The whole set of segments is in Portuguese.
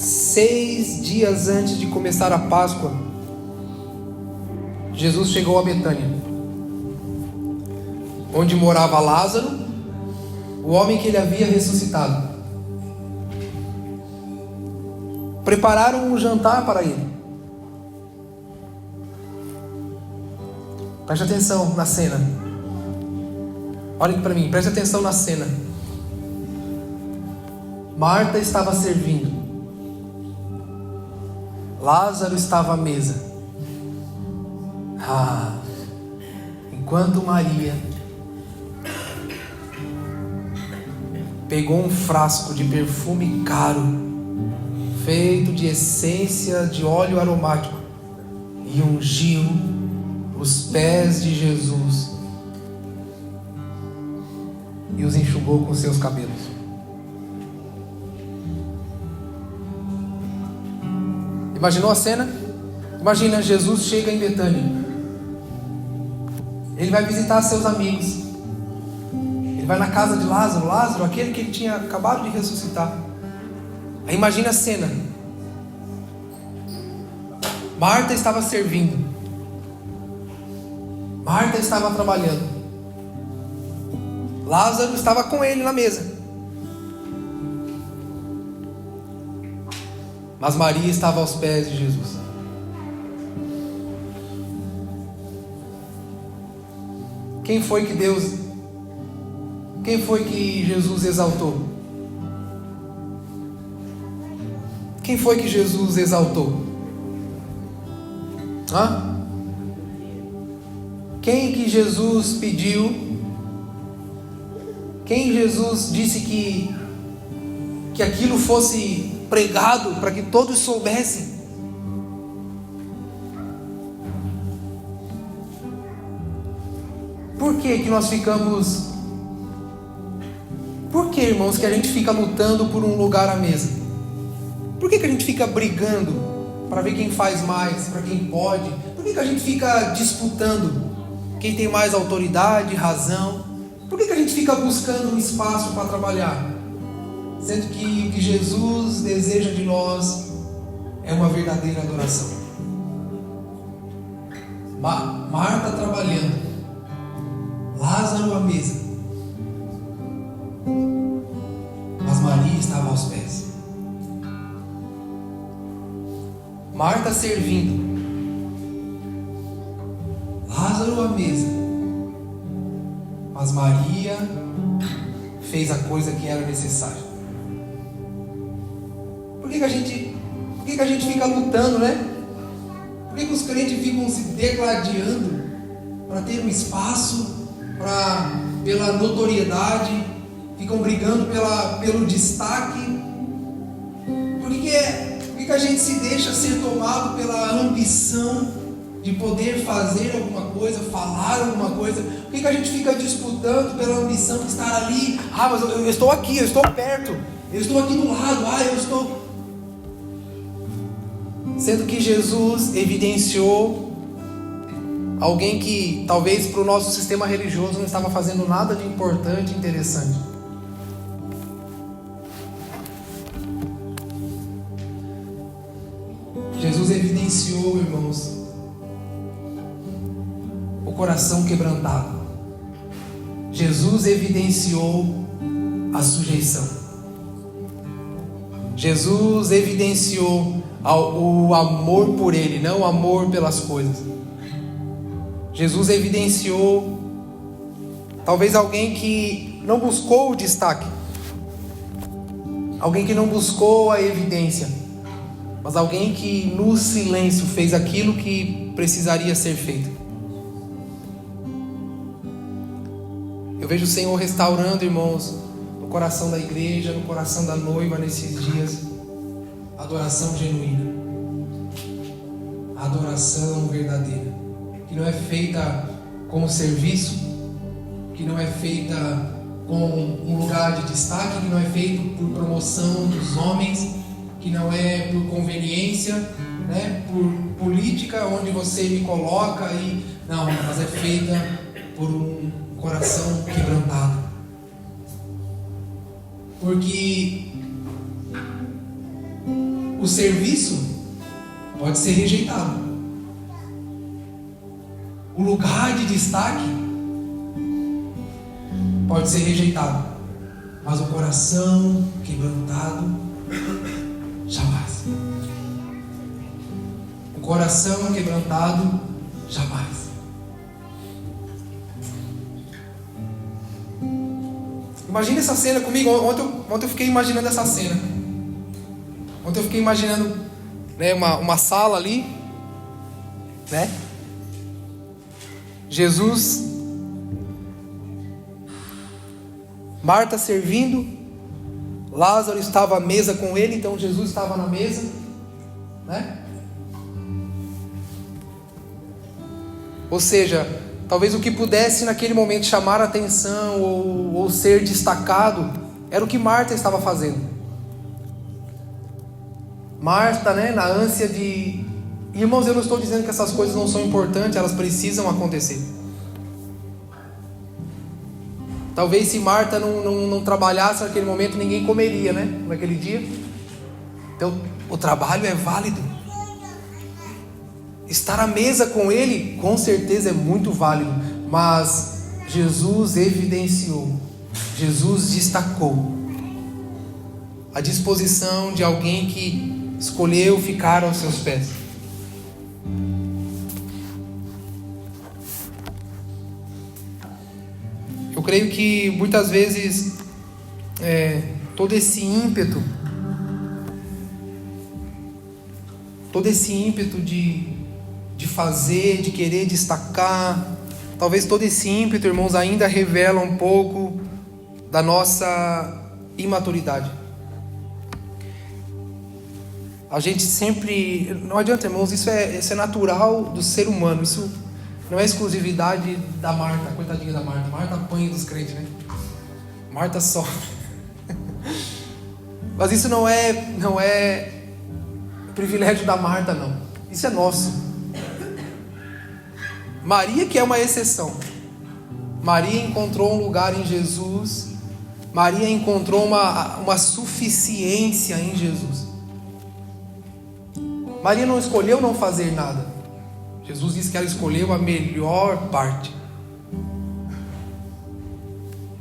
6 dias antes de começar a Páscoa, Jesus chegou a Betânia, onde morava Lázaro, o homem que ele havia ressuscitado. Prepararam um jantar para ele. Preste atenção na cena. Olhem para mim, preste atenção na cena. Marta estava servindo. Lázaro estava à mesa. Enquanto Maria pegou um frasco de perfume caro, feito de essência de óleo aromático, e ungiu os pés de Jesus e os enxugou com seus cabelos. Imaginou a cena? Imagina, Jesus chega em Betânia. Ele vai visitar seus amigos. Ele vai na casa de Lázaro. Lázaro, aquele que ele tinha acabado de ressuscitar. Aí imagina a cena. Marta estava servindo. Marta estava trabalhando. Lázaro estava com ele na mesa. Mas Maria estava aos pés de Jesus. Quem foi que Jesus exaltou? Quem foi que Jesus exaltou? Quem que Jesus pediu? Quem Jesus disse que aquilo fosse pregado para que todos soubessem? Por que nós ficamos... Por que, irmãos, que a gente fica lutando por um lugar à mesa? Por que a gente fica brigando para ver quem faz mais, para quem pode? Por que a gente fica disputando quem tem mais autoridade, razão? Por que a gente fica buscando um espaço para trabalhar? Sendo que o que Jesus deseja de nós é uma verdadeira adoração. Marta trabalhando, Lázaro à mesa, mas Maria estava aos pés. Marta servindo, Lázaro à mesa, mas Maria fez a coisa que era necessária. Por que a gente fica lutando, né? Por que os crentes ficam se degladiando para ter um espaço, pela notoriedade, ficam brigando pelo destaque? Por que a gente se deixa ser tomado pela ambição de poder fazer alguma coisa, falar alguma coisa? Por que a gente fica disputando pela ambição de estar ali? Mas eu estou aqui, eu estou perto, eu estou aqui do lado, eu estou... Sendo que Jesus evidenciou alguém que talvez para o nosso sistema religioso não estava fazendo nada de importante e interessante. Jesus evidenciou, irmãos, o coração quebrantado. Jesus evidenciou a sujeição. Jesus evidenciou o amor por Ele, não o amor pelas coisas. Jesus evidenciou talvez alguém que não buscou o destaque, alguém que não buscou a evidência, mas alguém que no silêncio fez aquilo que precisaria ser feito. Eu vejo o Senhor restaurando, irmãos, no coração da igreja, no coração da noiva nesses dias, adoração genuína, adoração verdadeira, que não é feita como serviço, que não é feita com um lugar de destaque, que não é feito por promoção dos homens, que não é por conveniência, né, por política, onde você me coloca e não, mas é feita por um coração quebrantado. Porque O serviço pode ser rejeitado. O lugar de destaque pode ser rejeitado. Mas o coração quebrantado, jamais. O coração quebrantado, jamais. Imagina essa cena comigo. Ontem eu fiquei imaginando essa cena. Ontem eu fiquei imaginando, né, uma sala ali, né? Jesus, Marta servindo, Lázaro estava à mesa com ele, então Jesus estava na mesa, né? Ou seja, talvez o que pudesse naquele momento chamar a atenção ou ser destacado era o que Marta estava fazendo. Marta, né, na ânsia de... Irmãos, eu não estou dizendo que essas coisas não são importantes, elas precisam acontecer. Talvez se Marta não trabalhasse naquele momento, ninguém comeria, né, naquele dia. Então, o trabalho é válido. Estar à mesa com ele, com certeza é muito válido. Mas Jesus evidenciou, Jesus destacou a disposição de alguém que escolheu ficar aos seus pés. Eu creio que muitas vezes todo esse ímpeto de fazer, de querer destacar, talvez todo esse ímpeto, irmãos, ainda revela um pouco da nossa imaturidade. A gente sempre... Não adianta, irmãos, isso é natural do ser humano. Isso não é exclusividade da Marta, coitadinha da Marta. Marta apanha dos crentes, né? Marta sofre. Mas isso não é privilégio da Marta, não. Isso é nosso. Maria, que é uma exceção. Maria encontrou um lugar em Jesus. Maria encontrou uma suficiência em Jesus. Maria não escolheu não fazer nada. Jesus disse que ela escolheu a melhor parte.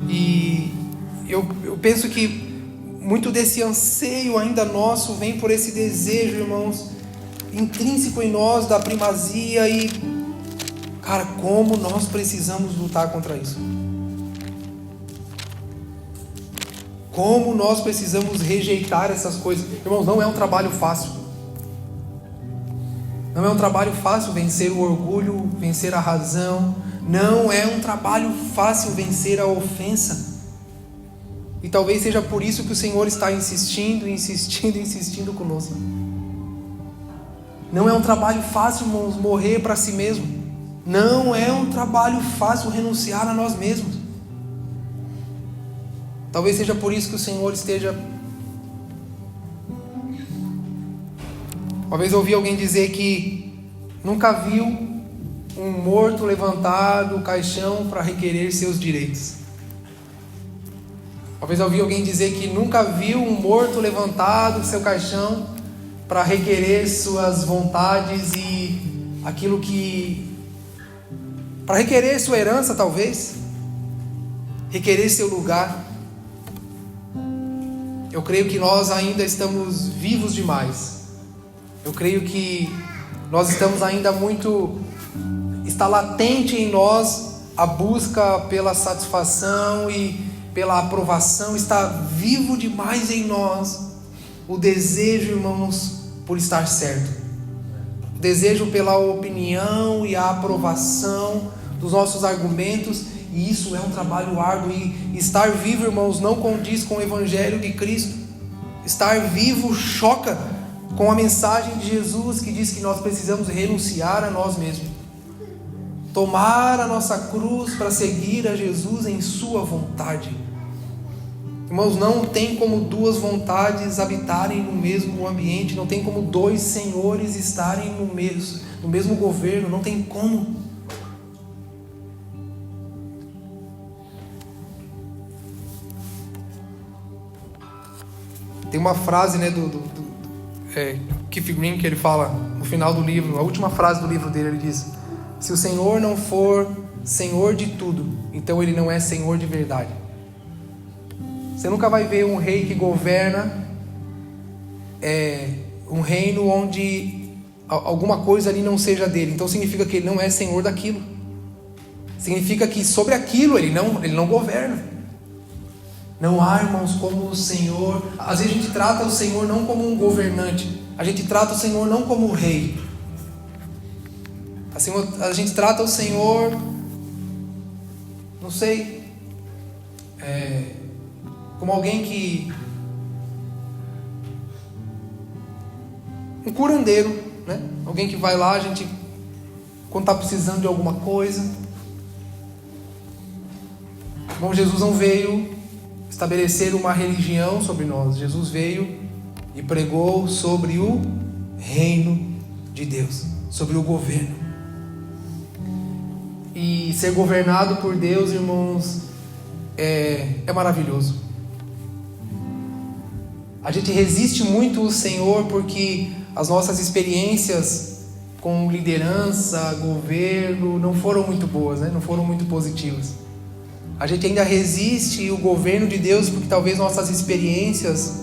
E eu penso que muito desse anseio ainda nosso vem por esse desejo, irmãos, intrínseco em nós da primazia. E, cara, como nós precisamos lutar contra isso. Como nós precisamos rejeitar essas coisas. Irmãos, não é um trabalho fácil. Não é um trabalho fácil vencer o orgulho, vencer a razão. Não é um trabalho fácil vencer a ofensa. E talvez seja por isso que o Senhor está insistindo conosco. Não é um trabalho fácil, irmãos, morrer para si mesmo. Não é um trabalho fácil renunciar a nós mesmos. Talvez seja por isso que o Senhor esteja... Uma vez eu ouvi alguém dizer que nunca viu um morto levantar do caixão para requerer seus direitos. Uma vez eu ouvi alguém dizer que nunca viu um morto levantado do seu caixão para requerer suas vontades e aquilo que... para requerer sua herança, talvez. Requerer seu lugar. Eu creio que nós ainda estamos vivos demais. Eu creio que nós estamos ainda muito... Está latente em nós a busca pela satisfação e pela aprovação. Está vivo demais em nós o desejo, irmãos, por estar certo. O desejo pela opinião e a aprovação dos nossos argumentos. E isso é um trabalho árduo. E estar vivo, irmãos, não condiz com o Evangelho de Cristo. Estar vivo choca com a mensagem de Jesus, que diz que nós precisamos renunciar a nós mesmos. Tomar a nossa cruz para seguir a Jesus em sua vontade. Irmãos, não tem como duas vontades habitarem no mesmo ambiente. Não tem como dois senhores estarem no mesmo governo. Não tem como. Tem uma frase, né, Keith Green, que ele fala no final do livro, a última frase do livro dele, ele diz: se o Senhor não for Senhor de tudo, então Ele não é Senhor de verdade. Você nunca vai ver um rei que governa um reino onde alguma coisa ali não seja dele. Então significa que Ele não é Senhor daquilo. Significa que sobre aquilo Ele não governa. Não há, irmãos, como o Senhor. Às vezes a gente trata o Senhor não como um governante. A gente trata o Senhor não como um rei. Assim, a gente trata o Senhor, não sei, como alguém que... um curandeiro, né? Alguém que vai lá, a gente, quando está precisando de alguma coisa. Bom, Jesus não veio estabelecer uma religião sobre nós. Jesus veio e pregou sobre o reino de Deus, sobre o governo. E ser governado por Deus, irmãos, é maravilhoso. A gente resiste muito ao Senhor porque as nossas experiências com liderança, governo, não foram muito boas, né? Não foram muito positivas. A gente ainda resiste ao governo de Deus porque talvez nossas experiências,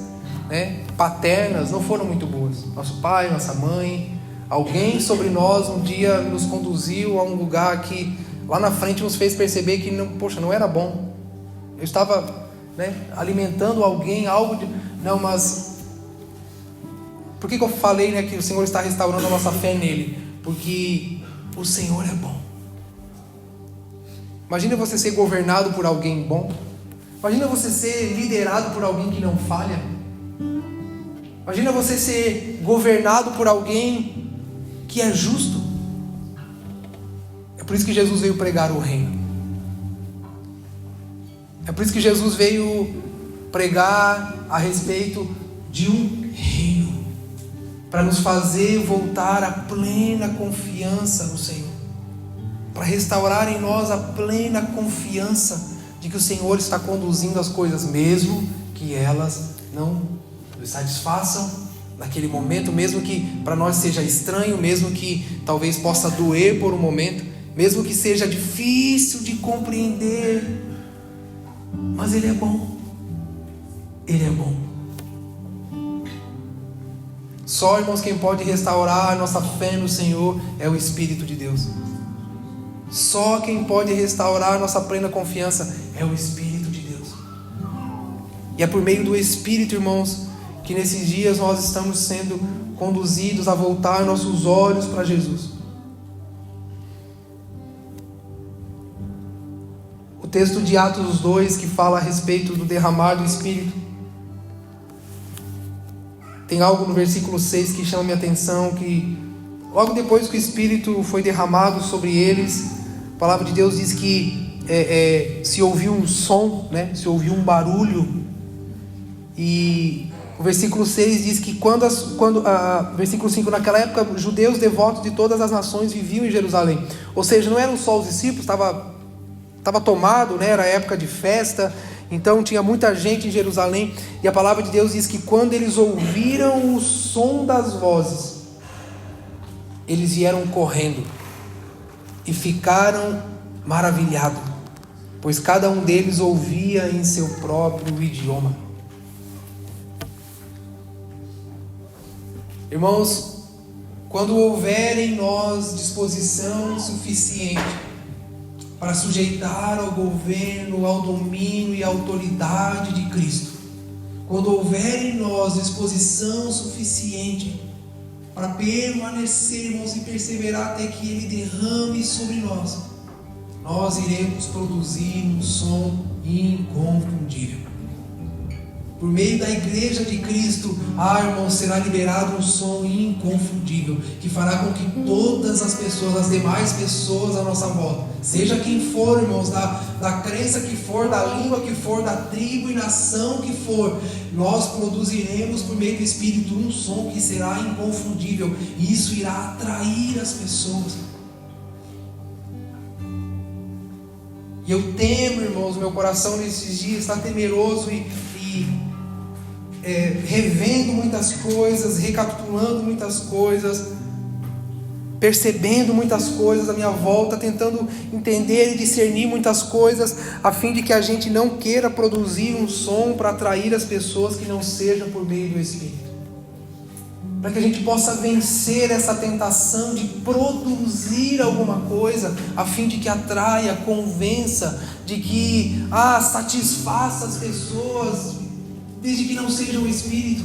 né, paternas não foram muito boas. Nosso pai, nossa mãe, alguém sobre nós um dia nos conduziu a um lugar que lá na frente nos fez perceber que não era bom. Eu estava, né, alimentando alguém, algo de... Não, mas... Por que eu falei, né, que o Senhor está restaurando a nossa fé nele? Porque o Senhor é bom. Imagina você ser governado por alguém bom. Imagina você ser liderado por alguém que não falha. Imagina você ser governado por alguém que é justo. É por isso que Jesus veio pregar o reino. É por isso que Jesus veio pregar a respeito de um reino, para nos fazer voltar à plena confiança no Senhor, para restaurar em nós a plena confiança de que o Senhor está conduzindo as coisas, mesmo que elas não nos satisfaçam naquele momento, mesmo que para nós seja estranho, mesmo que talvez possa doer por um momento, mesmo que seja difícil de compreender, mas Ele é bom. Ele é bom. Só, irmãos, quem pode restaurar a nossa fé no Senhor é o Espírito de Deus. Só quem pode restaurar a nossa plena confiança é o Espírito de Deus. E é por meio do Espírito, irmãos, que nesses dias nós estamos sendo conduzidos a voltar nossos olhos para Jesus. O texto de Atos 2, que fala a respeito do derramar do Espírito, tem algo no versículo 6 que chama minha atenção, que logo depois que o Espírito foi derramado sobre eles, a palavra de Deus diz que se ouviu um som, né? Se ouviu um barulho, e o versículo 6 diz que versículo 5, naquela época, judeus devotos de todas as nações viviam em Jerusalém. Ou seja, não eram só os discípulos, estava tomado, né? Era época de festa, então tinha muita gente em Jerusalém. E a palavra de Deus diz que quando eles ouviram o som das vozes, eles vieram correndo e ficaram maravilhados, pois cada um deles ouvia em seu próprio idioma. Irmãos, quando houver em nós disposição suficiente para sujeitar ao governo, ao domínio e à autoridade de Cristo, quando houver em nós disposição suficiente para permanecermos e perseverar até que Ele derrame sobre nós, nós iremos produzir um som inconfundível. Por meio da igreja de Cristo, irmãos, será liberado um som inconfundível, que fará com que todas as pessoas, as demais pessoas à nossa volta, seja quem for, irmãos, da crença que for, da língua que for, da tribo e nação que for, nós produziremos por meio do Espírito um som que será inconfundível, e isso irá atrair as pessoas. E eu temo, irmãos, meu coração nesses dias está temeroso e revendo muitas coisas, recapitulando muitas coisas, percebendo muitas coisas à minha volta, tentando entender e discernir muitas coisas, a fim de que a gente não queira produzir um som para atrair as pessoas que não sejam por meio do Espírito. Para que a gente possa vencer essa tentação de produzir alguma coisa, a fim de que atraia, convença, de que satisfaça as pessoas, desde que não seja o Espírito.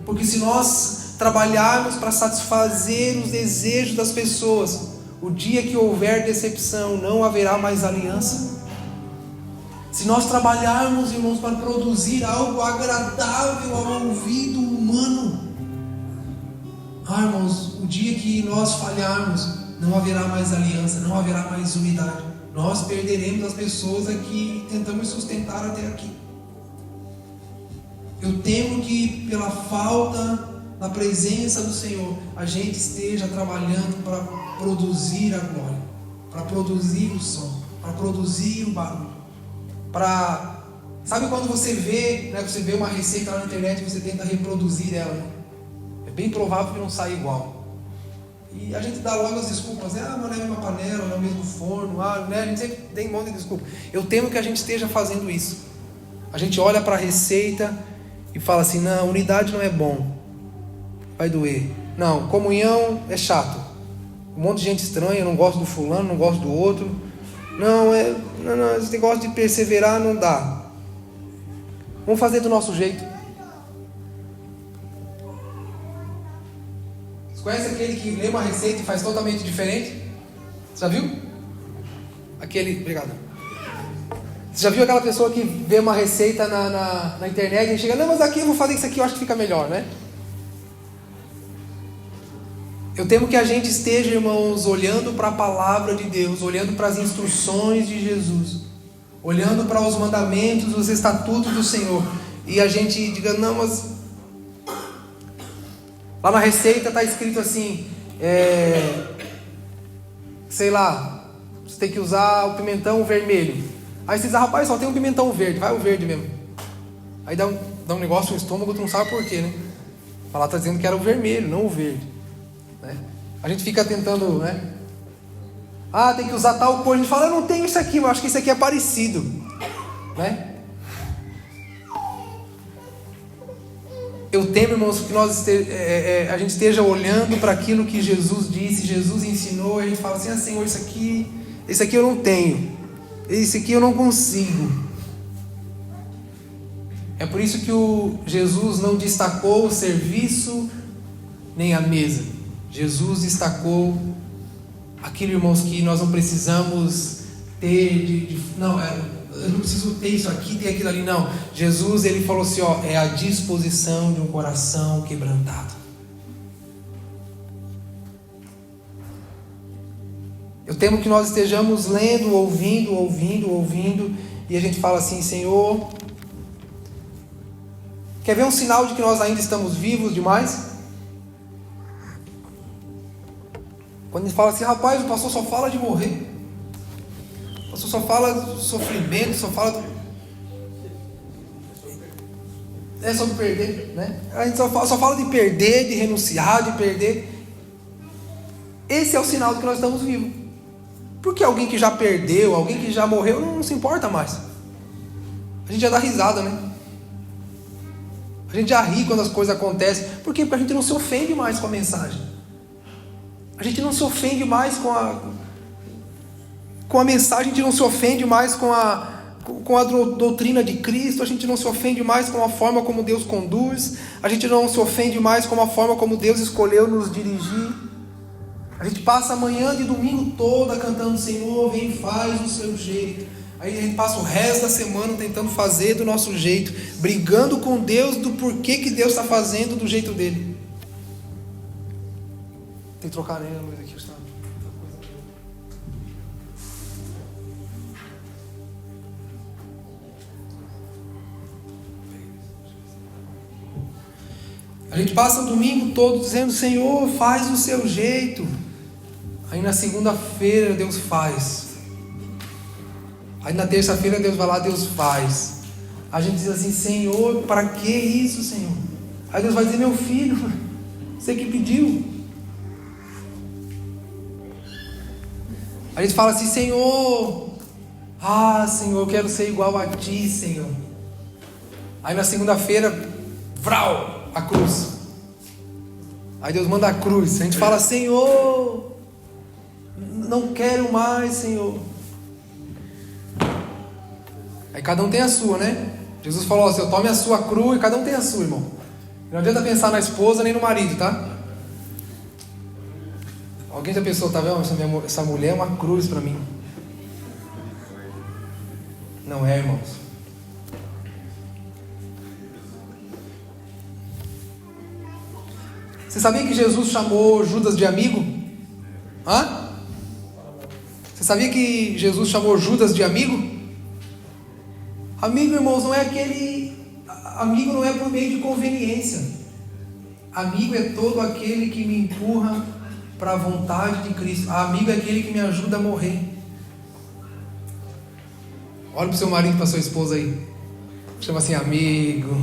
Porque se nós trabalharmos para satisfazer os desejos das pessoas, o dia que houver decepção, não haverá mais aliança. Se nós trabalharmos, irmãos, para produzir algo agradável ao ouvido humano, irmãos, o dia que nós falharmos, não haverá mais aliança, não haverá mais unidade. Nós perderemos as pessoas que tentamos sustentar até aqui. Eu temo que pela falta da presença do Senhor, a gente esteja trabalhando para produzir a glória, para produzir o som, para produzir o barulho, sabe quando você vê, você vê uma receita lá na internet e você tenta reproduzir ela, né? É bem provável que não saia igual. E a gente dá logo as desculpas, não é a mesma panela, não é o mesmo forno, a gente sempre tem um monte de desculpa. Eu temo que a gente esteja fazendo isso. A gente olha para a receita e fala assim, não, unidade não é bom, vai doer. Não, comunhão é chato. Um monte de gente estranha, não gosto do fulano, não gosto do outro. Não, esse negócio de perseverar não dá. Vamos fazer do nosso jeito. Você conhece aquele que lê uma receita e faz totalmente diferente? Você já viu? Obrigado. Você já viu aquela pessoa que vê uma receita na internet e chega, não, mas aqui eu vou fazer isso aqui, eu acho que fica melhor, né? Eu temo que a gente esteja, irmãos, olhando para a palavra de Deus, olhando para as instruções de Jesus, olhando para os mandamentos, os estatutos do Senhor, e a gente diga, não, mas lá na receita está escrito assim, sei lá, você tem que usar o pimentão vermelho. Aí você diz, rapaz, só tem um pimentão verde, vai o verde mesmo. Aí dá um negócio no estômago, tu não sabe por quê, né? Lá está dizendo que era o vermelho, não o verde. A gente fica tentando, tem que usar tal coisa. A gente fala, eu não tenho isso aqui, mas acho que isso aqui é parecido, né? Eu temo, irmãos, que a gente esteja olhando para aquilo que Jesus disse, Jesus ensinou, e a gente fala assim, Senhor, esse aqui eu não tenho, esse aqui eu não consigo. É por isso que Jesus não destacou o serviço nem a mesa. Jesus destacou aquilo, irmãos, que nós não precisamos ter, eu não preciso ter isso aqui, ter aquilo ali, não. Jesus, ele falou assim, é a disposição de um coração quebrantado. Eu temo que nós estejamos lendo, ouvindo, e a gente fala assim, Senhor, quer ver um sinal de que nós ainda estamos vivos demais? Quando a gente fala assim, rapaz, o pastor só fala de morrer, o pastor só fala do sofrimento, só fala sobre perder, né? A gente só fala de perder, de renunciar, de perder. Esse é o sinal de que nós estamos vivos. Porque alguém que já perdeu, alguém que já morreu, não se importa mais. A gente já dá risada, né? A gente já ri quando as coisas acontecem. Por quê? Porque a gente não se ofende mais com a mensagem. A gente não se ofende mais com a mensagem, a gente não se ofende mais com a doutrina de Cristo, a gente não se ofende mais com a forma como Deus conduz, a gente não se ofende mais com a forma como Deus escolheu nos dirigir. A gente passa a manhã de domingo toda cantando, Senhor, vem e faz do seu jeito. Aí a gente passa o resto da semana tentando fazer do nosso jeito, brigando com Deus do porquê que Deus está fazendo do jeito dele. Tem que trocar a luz aqui, sabe? A gente passa o domingo todo dizendo, Senhor, faz do seu jeito. Aí na segunda-feira Deus faz. Aí na terça-feira Deus vai lá, Deus faz. a gente diz assim: Senhor, para que isso, Senhor? Aí Deus vai dizer: meu filho, você que pediu. A gente fala assim: Senhor, Senhor, eu quero ser igual a Ti, Senhor. Aí na segunda-feira, vrau, a cruz. Aí Deus manda a cruz. A gente fala: Senhor, não quero mais, Senhor. Aí cada um tem a sua, né? Jesus falou assim: tome a sua cruz, e cada um tem a sua, irmão. Não adianta pensar na esposa nem no marido, tá? Alguém já pensou: tá vendo? Essa mulher é uma cruz para mim. Não é, irmãos. Você sabia que Jesus chamou Judas de amigo? Você sabia que Jesus chamou Judas de amigo? Amigo, irmãos, não é aquele... Amigo não é por meio de conveniência. Amigo é todo aquele que me empurra para a vontade de Cristo. Amigo é aquele que me ajuda a morrer. Olha para o seu marido, para sua esposa aí. Chama assim: amigo.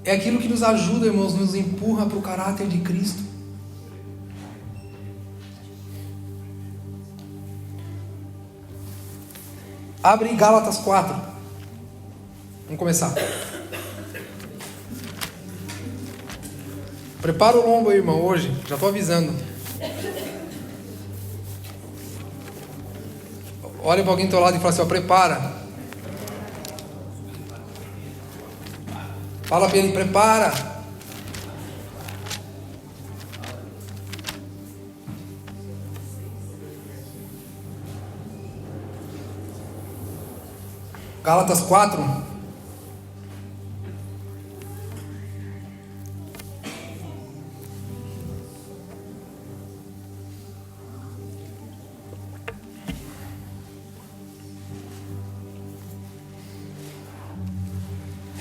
É aquilo que nos ajuda, irmãos, nos empurra para o caráter de Cristo. Abre Gálatas 4. Vamos começar. Prepara o lombo aí, irmão, hoje. Já estou avisando. Olha para alguém do teu lado e fala assim: prepara. Fala para ele: prepara. Gálatas 4.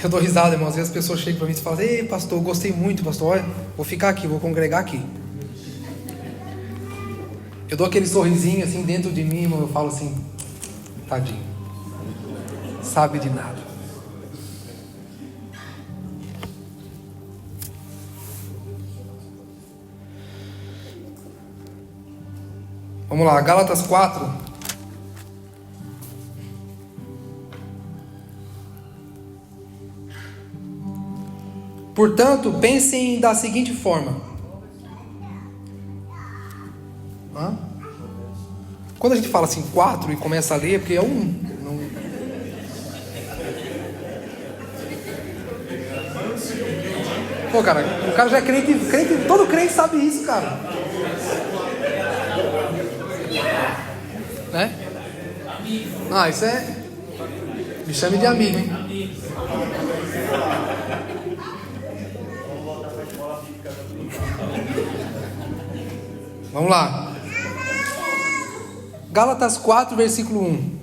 Eu dou risada, irmão. Às vezes as pessoas chegam para mim e falam: ei, pastor, gostei muito, pastor. Olha, vou ficar aqui, vou congregar aqui. Eu dou aquele sorrisinho assim dentro de mim, irmão. Eu falo assim: tadinho, sabe de nada. Vamos lá, Gálatas 4. Portanto, pensem da seguinte forma. Quando a gente fala assim 4 e começa a ler, é porque é não... Pô, cara, o cara já é crente, todo crente sabe isso, cara. Né? Isso é... Me chame de amigo, hein? Vamos lá. Gálatas 4, versículo 1.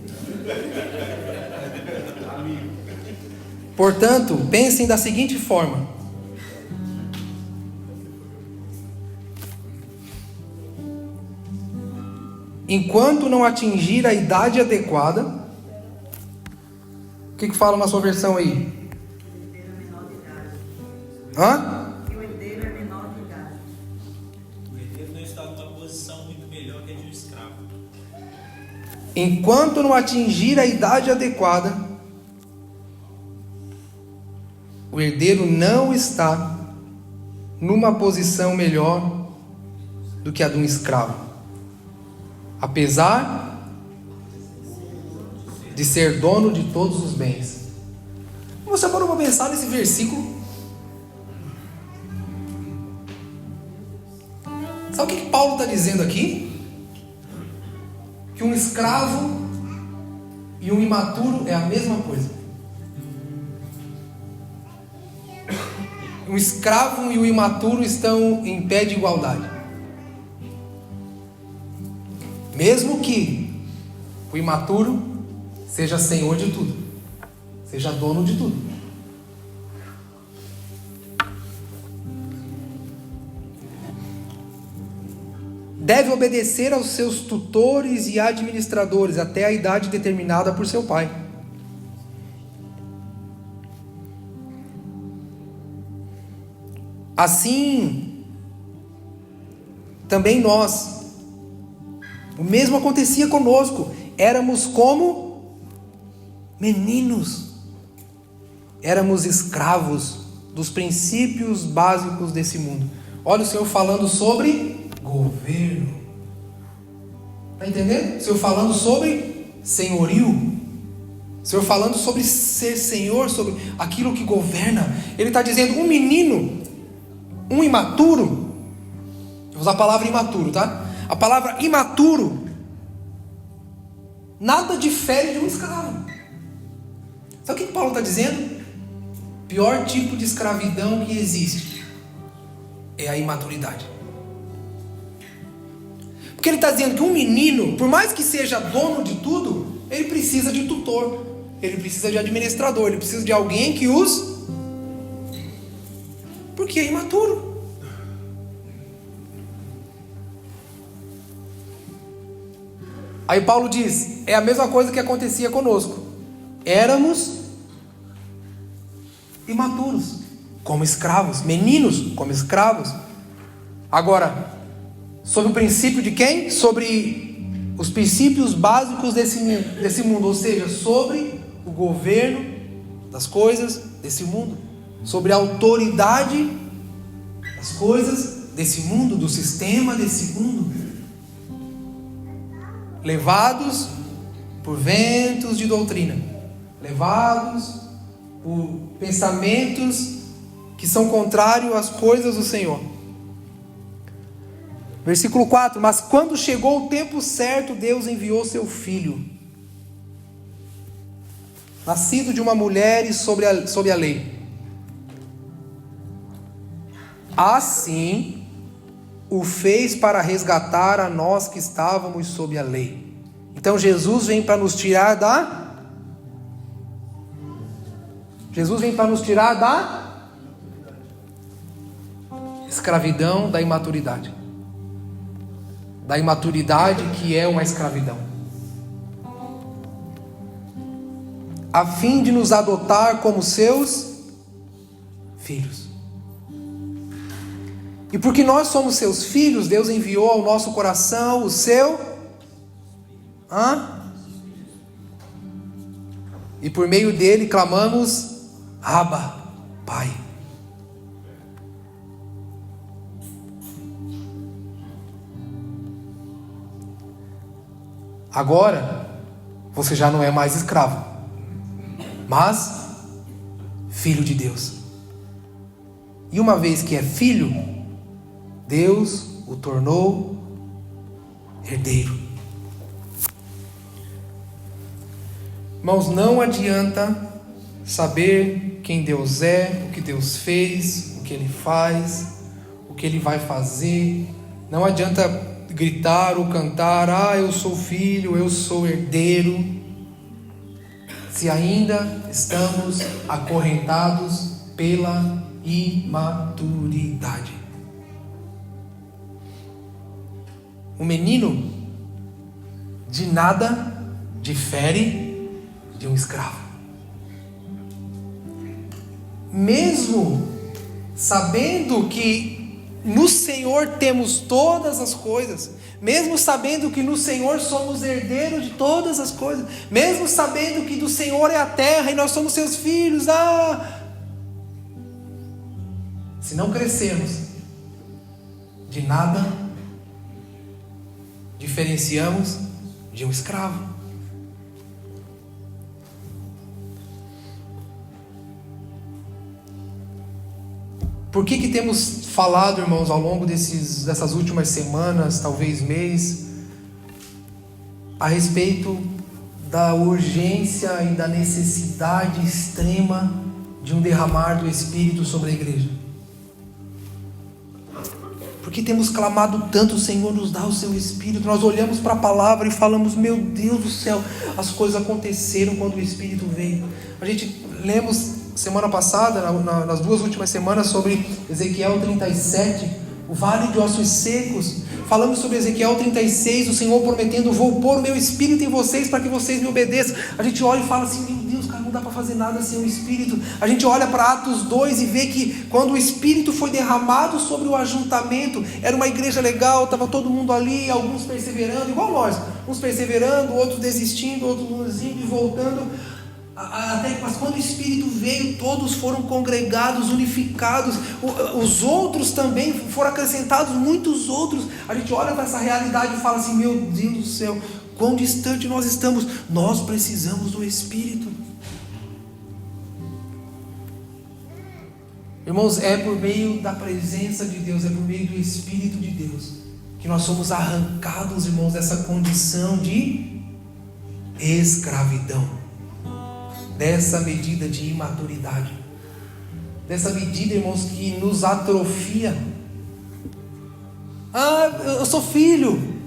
Portanto, pensem da seguinte forma. Enquanto não atingir a idade adequada. O que fala na sua versão aí? Enquanto não atingir a idade adequada, o herdeiro não está numa posição melhor do que a de um escravo, apesar de ser dono de todos os bens. Você parou para pensar nesse versículo? Sabe o que Paulo está dizendo aqui? Que um escravo e um imaturo é a mesma coisa. Um escravo e um imaturo estão em pé de igualdade. Mesmo que o imaturo seja senhor de tudo, seja dono de tudo. deve obedecer aos seus tutores e administradores até a idade determinada por seu pai. Assim, também nós, o mesmo acontecia conosco, éramos como meninos, éramos escravos dos princípios básicos desse mundo. Olha o Senhor falando sobre governo, está entendendo? O Senhor falando sobre senhorio, o Senhor falando sobre ser senhor, sobre aquilo que governa. Ele está dizendo, um menino, um imaturo, vou usar a palavra imaturo, tá? A palavra imaturo nada difere de um escravo. Sabe o que Paulo está dizendo? O pior tipo de escravidão que existe é a imaturidade. Porque ele está dizendo que um menino, por mais que seja dono de tudo, ele precisa de tutor, ele precisa de administrador, ele precisa de alguém que os... porque é imaturo. Aí Paulo diz, é a mesma coisa que acontecia conosco. Éramos imaturos, como escravos, meninos como escravos. Agora, sobre o princípio de quem? Sobre os princípios básicos desse mundo, ou seja, sobre o governo das coisas desse mundo, sobre a autoridade das coisas desse mundo, do sistema desse mundo, levados por ventos de doutrina, levados por pensamentos que são contrários às coisas do Senhor. Versículo 4, mas quando chegou o tempo certo, Deus enviou seu filho, nascido de uma mulher e sob a lei. Assim, o fez para resgatar a nós que estávamos sob a lei. Então Jesus vem para nos tirar da... escravidão, da imaturidade. Da imaturidade que é uma escravidão. A fim de nos adotar como seus filhos. E porque nós somos seus filhos, Deus enviou ao nosso coração o seu... E por meio dele clamamos, Abba, Pai. Agora, você já não é mais escravo, mas filho de Deus. E uma vez que é filho, Deus o tornou herdeiro. Irmãos, não adianta saber quem Deus é, o que Deus fez, o que Ele faz, o que Ele vai fazer. Não adianta gritar ou cantar, eu sou filho, eu sou herdeiro, se ainda estamos acorrentados pela imaturidade. O menino de nada difere de um escravo. Mesmo sabendo que no Senhor temos todas as coisas, mesmo sabendo que no Senhor somos herdeiros de todas as coisas, mesmo sabendo que do Senhor é a terra e nós somos seus filhos, se não crescermos, de nada diferenciamos de um escravo. Por que temos falado, irmãos, ao longo dessas últimas semanas, talvez mês, a respeito da urgência e da necessidade extrema de um derramar do Espírito sobre a igreja? Por que temos clamado tanto, Senhor, nos dá o seu Espírito? Nós olhamos para a palavra e falamos, meu Deus do céu, as coisas aconteceram quando o Espírito veio. A gente lemos semana passada, nas duas últimas semanas, sobre Ezequiel 37, o vale de ossos secos. Falamos sobre Ezequiel 36, o Senhor prometendo: vou pôr o meu espírito em vocês para que vocês me obedeçam. A gente olha e fala assim: meu Deus, cara, não dá para fazer nada sem o Espírito. A gente olha para Atos 2 e vê que quando o Espírito foi derramado sobre o ajuntamento, era uma igreja legal, estava todo mundo ali, alguns perseverando, igual nós, uns perseverando, outros desistindo, outros indo e voltando. Mas quando o Espírito veio, todos foram congregados, unificados. Os outros também foram acrescentados, muitos outros. A gente olha para essa realidade e fala assim: meu Deus do céu, quão distante nós estamos. Nós precisamos do Espírito. Irmãos, é por meio da presença de Deus, é por meio do Espírito de Deus que nós somos arrancados, irmãos, dessa condição de escravidão, dessa medida de imaturidade, dessa medida, irmãos, que nos atrofia. Eu sou filho.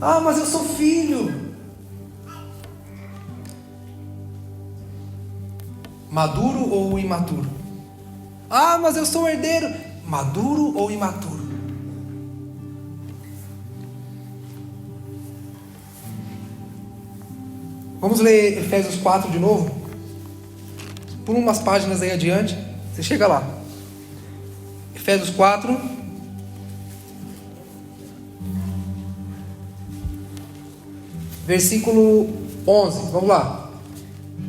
Mas eu sou filho. Maduro ou imaturo? Mas eu sou herdeiro. Maduro ou imaturo? Vamos ler Efésios 4 de novo? Por umas páginas aí adiante. Você chega lá. Efésios 4. Versículo 11. Vamos lá.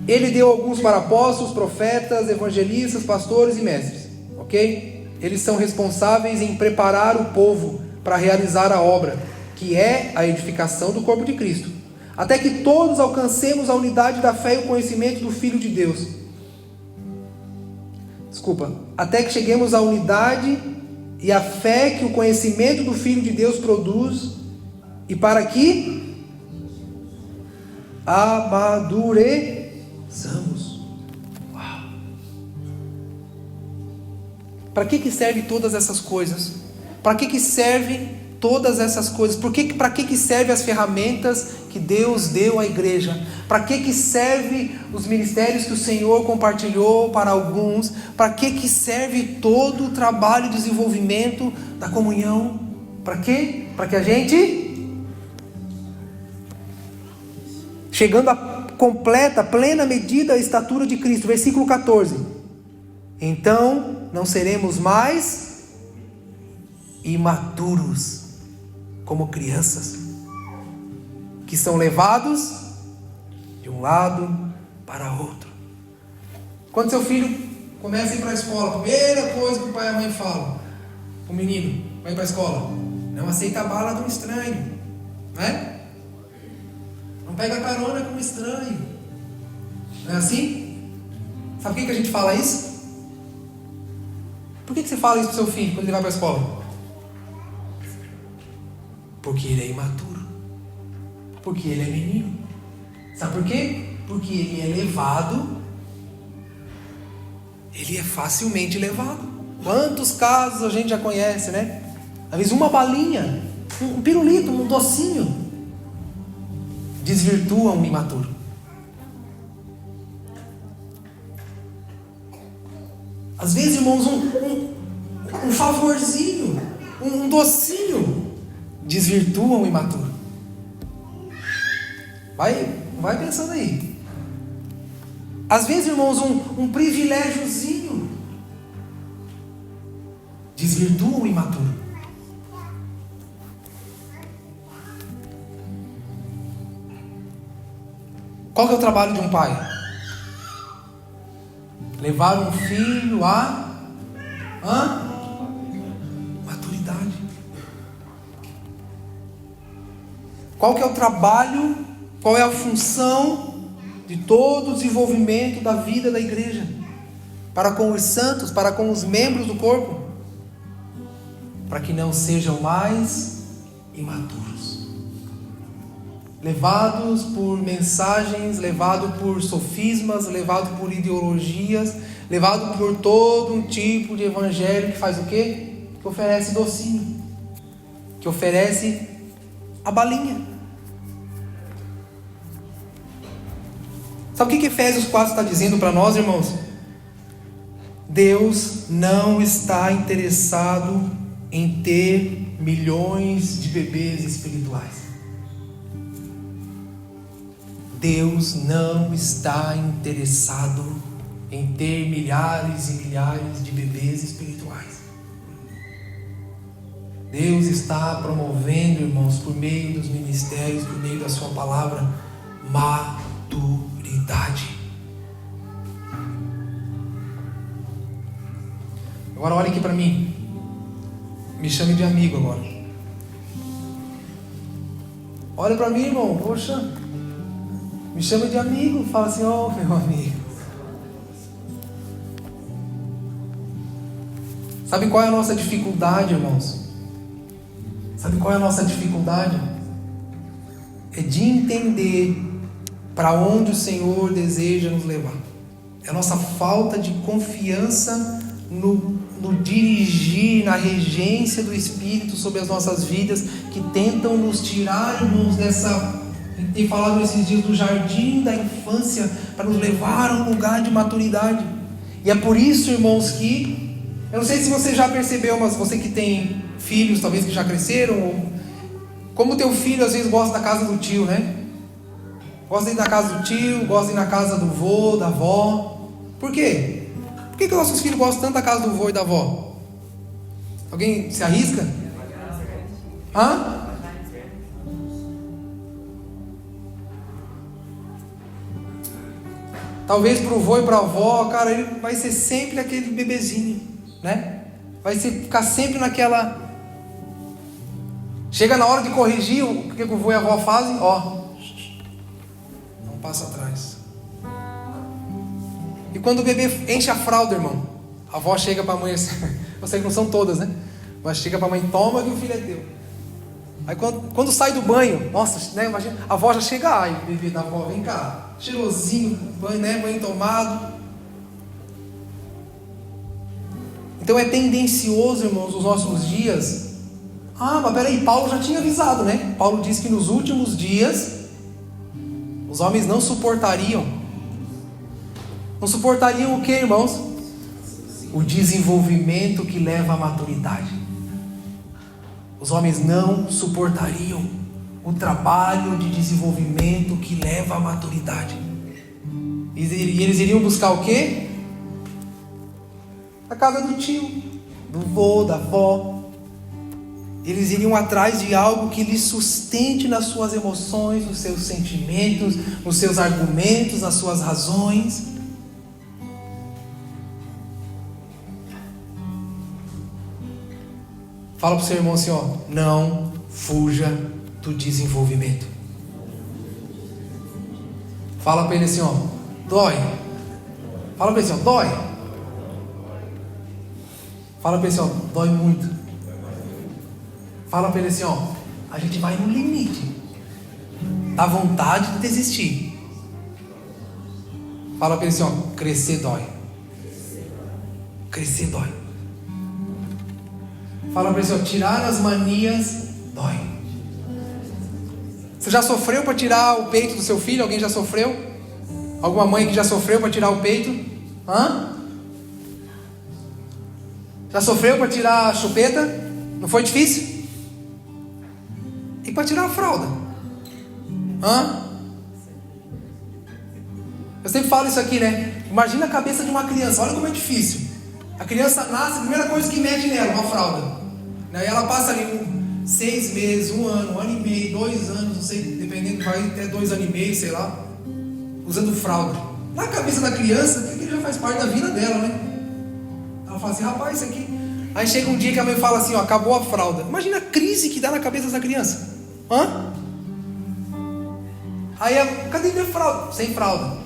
Ele deu alguns para apóstolos, profetas, evangelistas, pastores e mestres. Ok? Eles são responsáveis em preparar o povo para realizar a obra, que é a edificação do corpo de Cristo, até que todos alcancemos a unidade da fé e o conhecimento do Filho de Deus. Até que cheguemos à unidade e à fé que o conhecimento do Filho de Deus produz, e para que amadureçamos. Uau! Para que servem todas essas coisas? Para que servem todas essas coisas? Para que servem as ferramentas que Deus deu à igreja? Para que servem os ministérios que o Senhor compartilhou para alguns? Para que serve todo o trabalho e desenvolvimento da comunhão? Para quê? Para que a gente, chegando à completa, plena medida, a estatura de Cristo. Versículo 14. Então não seremos mais imaturos, como crianças, que são levados de um lado para outro. Quando seu filho começa a ir para a escola, a primeira coisa que o pai e a mãe falam: o menino vai para a escola, não aceita a bala de um estranho, né? Não pega carona com um estranho. Não é assim? Sabe por que a gente fala isso? Por que você fala isso para o seu filho quando ele vai para a escola? Porque ele é imaturo. Porque ele é menino. Sabe por quê? Porque ele é levado. Ele é facilmente levado. Quantos casos a gente já conhece, né? Às vezes uma balinha, um pirulito, um docinho, desvirtua um imaturo. Às vezes, irmãos, um favorzinho, um docinho, desvirtua um imaturo. Vai pensando aí. Às vezes, irmãos, um privilégiozinho desvirtua um imaturo. Qual que é o trabalho de um pai? Levar um filho a maturidade. Qual que é o trabalho, qual é a função de todo o desenvolvimento da vida da igreja? Para com os santos, para com os membros do corpo? Para que não sejam mais imaturos, levados por mensagens, levados por sofismas, levados por ideologias, levados por todo um tipo de evangelho que faz o quê? Que oferece docinho, que oferece a balinha. Sabe o que Efésios 4 está dizendo para nós, irmãos? Deus não está interessado em ter milhões de bebês espirituais. Deus não está interessado em ter milhares e milhares de bebês espirituais. Deus está promovendo, irmãos, por meio dos ministérios, por meio da sua palavra, maturidade. Agora olhe aqui para mim. Me chame de amigo agora. Olha para mim, irmão. Poxa, me chama de amigo. Fala assim: ó, meu amigo. Sabe qual é a nossa dificuldade, irmãos? Sabe qual é a nossa dificuldade? É de entender para onde o Senhor deseja nos levar. É a nossa falta de confiança no dirigir, na regência do Espírito sobre as nossas vidas, que tentam nos tirar, irmãos, dessa... Tem falado nesses dias do jardim da infância, para nos levar a um lugar de maturidade. E é por isso, irmãos, que... Eu não sei se você já percebeu, mas você que tem filhos, talvez que já cresceram, como teu filho às vezes gosta da casa do tio, né? Gosta de ir na casa do tio, gosta de ir na casa do vô, da avó. Por quê? Por que os nossos filhos gostam tanto da casa do vô e da avó? Alguém se arrisca? Hã? Talvez para o vô e para a avó, cara, ele vai ser sempre aquele bebezinho, né? Vai ficar sempre naquela... Chega na hora de corrigir, o que o vô e a avó fazem? Ó, não passa atrás. E quando o bebê enche a fralda, irmão, a avó chega para a mãe assim, eu sei que não são todas, né? Mas chega para a mãe: toma que o filho é teu. Aí quando sai do banho, nossa, né, imagina, a avó já chega: ai, bebê da avó, vem cá, cheirosinho, banho, né, banho tomado. Então é tendencioso, irmãos, os nossos dias. Ah, mas peraí, Paulo já tinha avisado, né? Paulo diz que nos últimos dias os homens não suportariam. Não suportariam o que, irmãos? O desenvolvimento que leva à maturidade. Os homens não suportariam o trabalho de desenvolvimento que leva à maturidade. E eles iriam buscar o quê? A casa do tio, do vô, da avó. Eles iriam atrás de algo que lhes sustente nas suas emoções, nos seus sentimentos, nos seus argumentos, nas suas razões. Fala para o seu irmão assim, ó: não fuja do desenvolvimento. Fala para ele assim, ó: dói. Fala para ele assim, ó: dói. Fala para ele assim, ó: dói muito. Fala para ele assim, ó: a gente vai no limite. Dá vontade de desistir. Fala para ele assim, ó: crescer dói. Crescer dói. Fala para ele assim, ó: tirar as manias dói. Você já sofreu para tirar o peito do seu filho? Alguém já sofreu? Alguma mãe que já sofreu para tirar o peito? Hã? Já sofreu para tirar a chupeta? Não foi difícil? E para tirar a fralda? Hã? Eu sempre falo isso aqui, né? Imagina a cabeça de uma criança, olha como é difícil. A criança nasce, a primeira coisa que mete nela, uma fralda. Aí ela passa ali 6 meses, 1 ano, 1 ano e meio, 2 anos, não sei, dependendo, vai até 2 anos e meio, sei lá, usando fralda. Na cabeça da criança, aquilo já faz parte da vida dela, né? Ela fala assim: rapaz, isso aqui... Aí chega um dia que a mãe fala assim, ó: acabou a fralda. Imagina a crise que dá na cabeça dessa criança. Hã? Aí, cadê minha fralda? Sem fralda.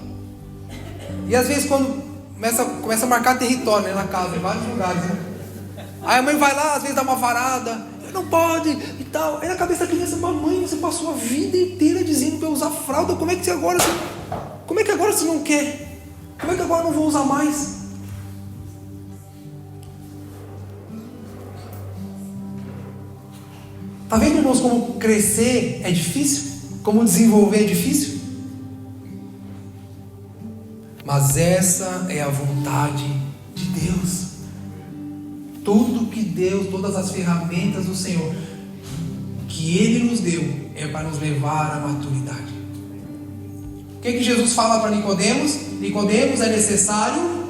E às vezes quando começa a marcar território, né, na casa, em vários lugares, né? Aí a mãe vai lá, às vezes dá uma varada, não pode e tal. Aí na cabeça da criança: mamãe, você passou a vida inteira dizendo para eu usar fralda, como é que agora você não quer? Como é que agora eu não vou usar mais? Está vendo, irmãos, como crescer é difícil? Como desenvolver é difícil? Mas essa é a vontade de Deus. Tudo que Deus, todas as ferramentas do Senhor que Ele nos deu é para nos levar à maturidade. O que Jesus fala para Nicodemos? Nicodemos, é necessário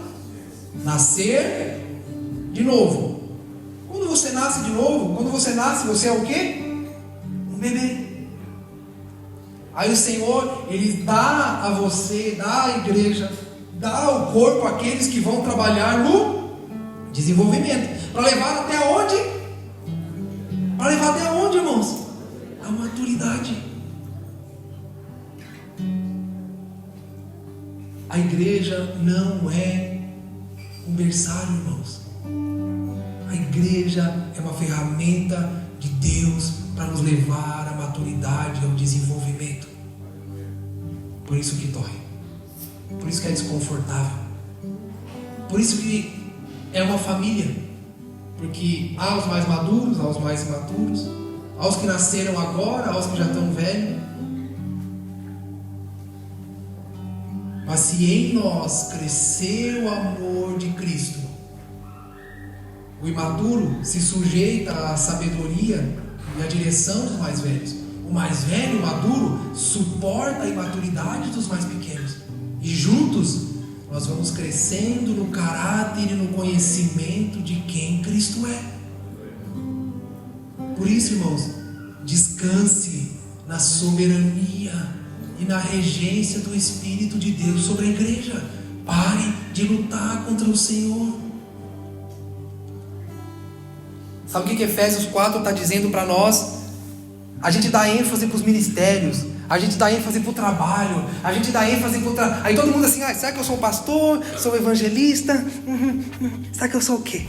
nascer de novo. Quando você nasce de novo, quando você nasce, você é o quê? Um bebê. Aí o Senhor, Ele dá a você, dá à igreja, dá ao corpo àqueles que vão trabalhar no desenvolvimento. Para levar até onde? Para levar até onde, irmãos? A maturidade. A igreja não é um berçário, irmãos. A igreja é uma ferramenta de Deus para nos levar à maturidade, ao desenvolvimento. Por isso que dói. Por isso que é desconfortável. Por isso que é uma família. Porque há os mais maduros, há os mais imaturos, há os que nasceram agora, há os que já estão velhos. Mas se em nós crescer o amor de Cristo, o imaturo se sujeita à sabedoria e à direção dos mais velhos. O mais velho, o maduro, suporta a imaturidade dos mais pequenos. E juntos nós vamos crescendo no caráter e no conhecimento de quem Cristo é. Por isso, irmãos, descanse na soberania e na regência do Espírito de Deus sobre a igreja. Pare de lutar contra o Senhor. Sabe o que Efésios 4 está dizendo para nós? A gente dá ênfase para os ministérios, a gente dá ênfase para o trabalho, a gente dá ênfase para Aí todo mundo assim, será que eu sou pastor? Sou evangelista? Será que eu sou o quê?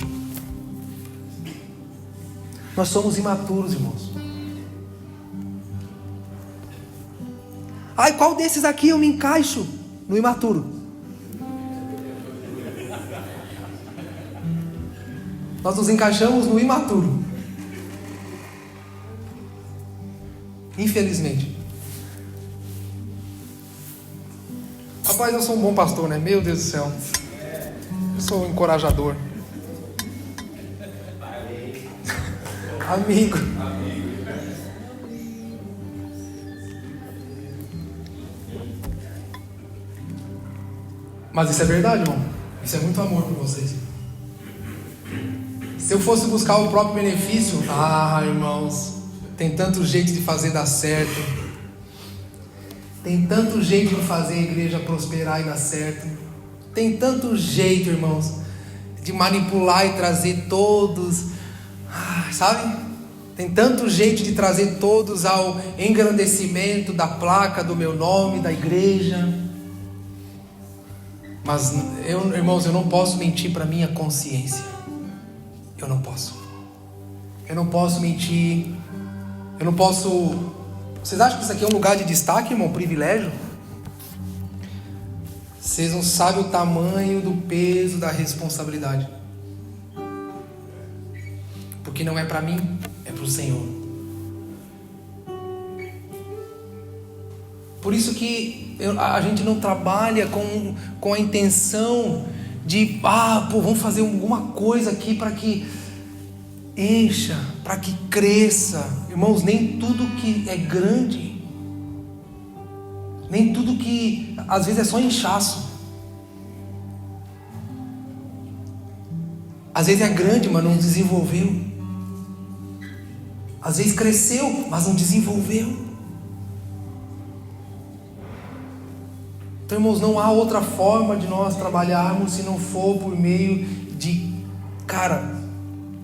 Nós somos imaturos, irmãos. Qual desses aqui eu me encaixo no imaturo? Nós nos encaixamos no imaturo. Infelizmente. Rapaz, eu sou um bom pastor, né? Meu Deus do céu. Eu sou um encorajador. Amigo. Mas isso é verdade, irmão. Isso é muito amor por vocês. Se eu fosse buscar o próprio benefício, irmãos, tem tanto jeito de fazer dar certo. Tem tanto jeito de fazer a igreja prosperar e dar certo. Tem tanto jeito, irmãos, de manipular e trazer todos, sabe? Tem tanto jeito de trazer todos ao engrandecimento da placa do meu nome, da igreja. Mas, irmãos, eu não posso mentir para a minha consciência. Eu não posso. Eu não posso mentir. Eu não posso... Vocês acham que isso aqui é um lugar de destaque, irmão? Privilégio? Vocês não sabem o tamanho do peso da responsabilidade. Porque não é para mim, é para o Senhor. Por isso que a gente não trabalha com a intenção de, vamos fazer alguma coisa aqui para que encha, para que cresça. Irmãos, nem tudo que é grande, nem tudo que às vezes é só inchaço. Às vezes é grande, mas não desenvolveu. Às vezes cresceu, mas não desenvolveu. Então, irmãos, não há outra forma de nós trabalharmos se não for por meio de,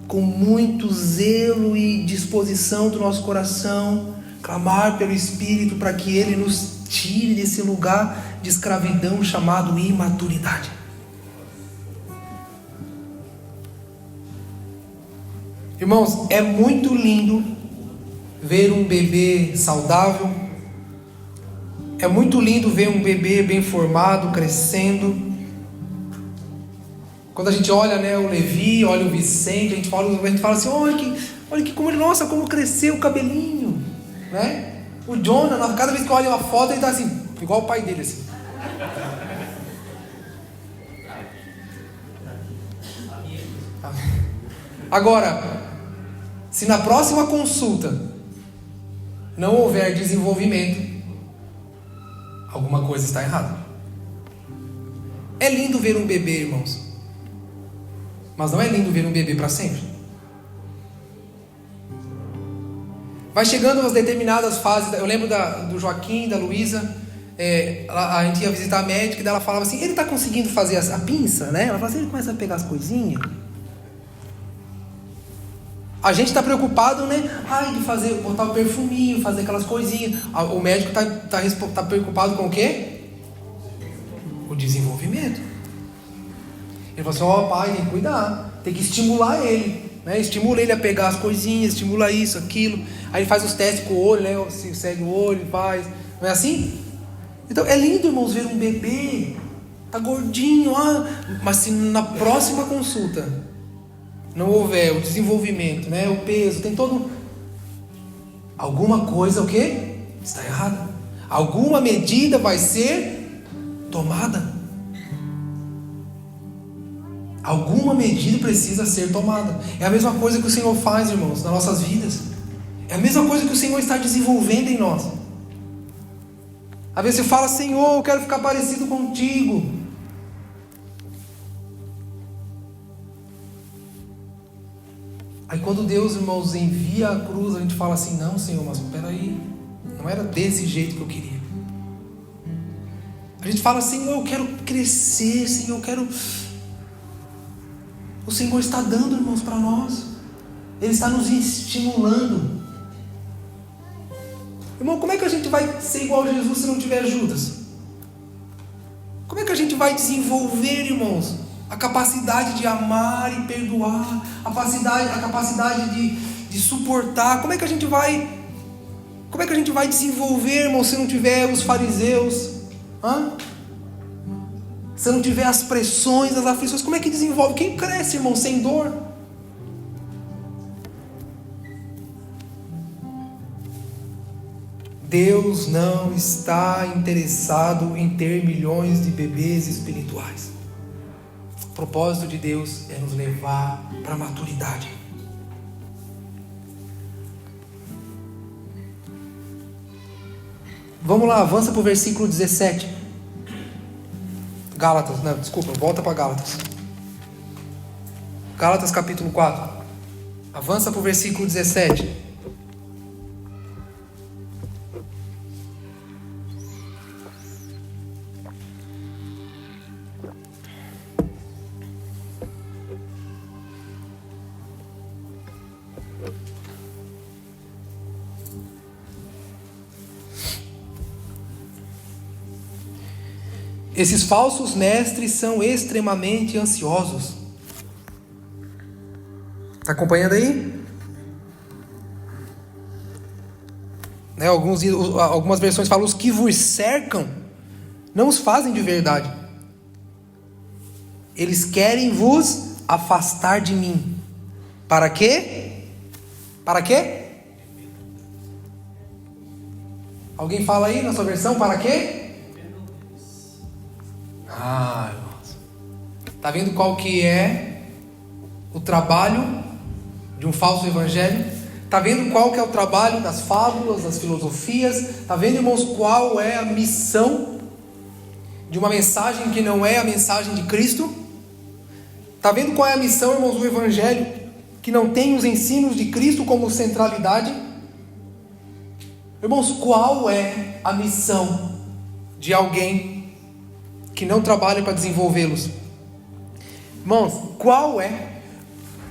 com muito zelo e disposição do nosso coração, clamar pelo Espírito para que Ele nos tire desse lugar de escravidão chamado imaturidade. Irmãos, é muito lindo ver um bebê saudável. É muito lindo ver um bebê bem formado, crescendo. Quando a gente olha, o Levi, olha o Vicente, a gente fala assim, olha que como cresceu o cabelinho, né? O Jonah, cada vez que eu olho uma foto, ele tá assim, igual o pai dele, assim. Agora, se na próxima consulta não houver desenvolvimento, alguma coisa está errada. É lindo ver um bebê, irmãos, mas não é lindo ver um bebê para sempre. Vai chegando umas determinadas fases. Eu lembro do Joaquim, da Luísa. A gente ia visitar a médica e ela falava assim: ele está conseguindo fazer a pinça, né? Ela falava assim: ele começa a pegar as coisinhas. A gente está preocupado, né? De botar o perfuminho, fazer aquelas coisinhas. O médico está preocupado com o quê? O desenvolvimento. Ele falou assim: pai, tem que cuidar, tem que estimular ele, né? Estimula ele a pegar as coisinhas, estimula isso, aquilo. Aí ele faz os testes com o olho, né? Se segue o olho, faz. Não é assim? Então é lindo, irmãos, ver um bebê, tá gordinho, mas se na próxima consulta não houver o desenvolvimento, né? O peso, tem todo... Alguma coisa, o quê? Está errada. Alguma medida vai ser tomada. Alguma medida precisa ser tomada. É a mesma coisa que o Senhor faz, irmãos, nas nossas vidas. É a mesma coisa que o Senhor está desenvolvendo em nós. Às vezes você fala: Senhor, eu quero ficar parecido contigo. Aí quando Deus, irmãos, envia a cruz, a gente fala assim: não, Senhor, mas peraí, não era desse jeito que eu queria. A gente fala: Senhor, eu quero crescer, Senhor, eu quero... O Senhor está dando, irmãos, para nós. Ele está nos estimulando. Irmão, como é que a gente vai ser igual a Jesus se não tiver Judas? Como é que a gente vai desenvolver, irmãos, a capacidade de amar e perdoar, a capacidade de suportar? Como é que a gente vai desenvolver, irmão, se não tiver os fariseus? Se não tiver as pressões, as aflições, como é que desenvolve? Quem cresce, irmão, sem dor? Deus não está interessado em ter milhões de bebês espirituais. O propósito de Deus é nos levar para a maturidade. Vamos lá, avança para o versículo 17. Volta para Gálatas. Gálatas capítulo 4. Avança para o versículo 17. Esses falsos mestres são extremamente ansiosos. Está acompanhando aí? Algumas versões falam: os que vos cercam não os fazem de verdade. Eles querem vos afastar de mim. Para quê? Para quê? Alguém fala aí na sua versão: para quê? Irmãos, está vendo qual que é o trabalho de um falso evangelho? Está vendo qual que é o trabalho das fábulas, das filosofias? Está vendo, irmãos, qual é a missão de uma mensagem que não é a mensagem de Cristo? Está vendo qual é a missão, irmãos, do evangelho que não tem os ensinos de Cristo como centralidade? Irmãos, qual é a missão de alguém que não trabalha para desenvolvê-los? Irmãos, qual é?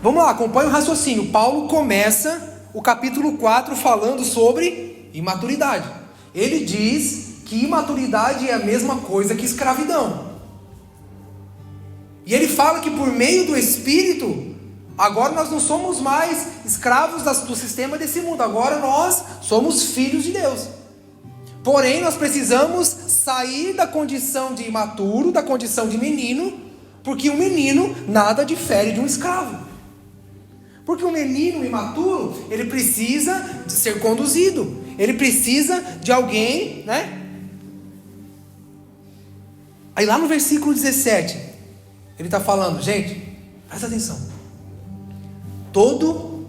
Vamos lá, acompanhe o raciocínio. Paulo começa o capítulo 4 falando sobre imaturidade. Ele diz que imaturidade é a mesma coisa que escravidão. E ele fala que por meio do Espírito, agora nós não somos mais escravos do sistema desse mundo. Agora nós somos filhos de Deus. Porém, nós precisamos sair da condição de imaturo, da condição de menino, porque um menino nada difere de um escravo. Porque um menino imaturo, ele precisa de ser conduzido, ele precisa de alguém, né? Aí lá no versículo 17, ele está falando: gente, presta atenção. todo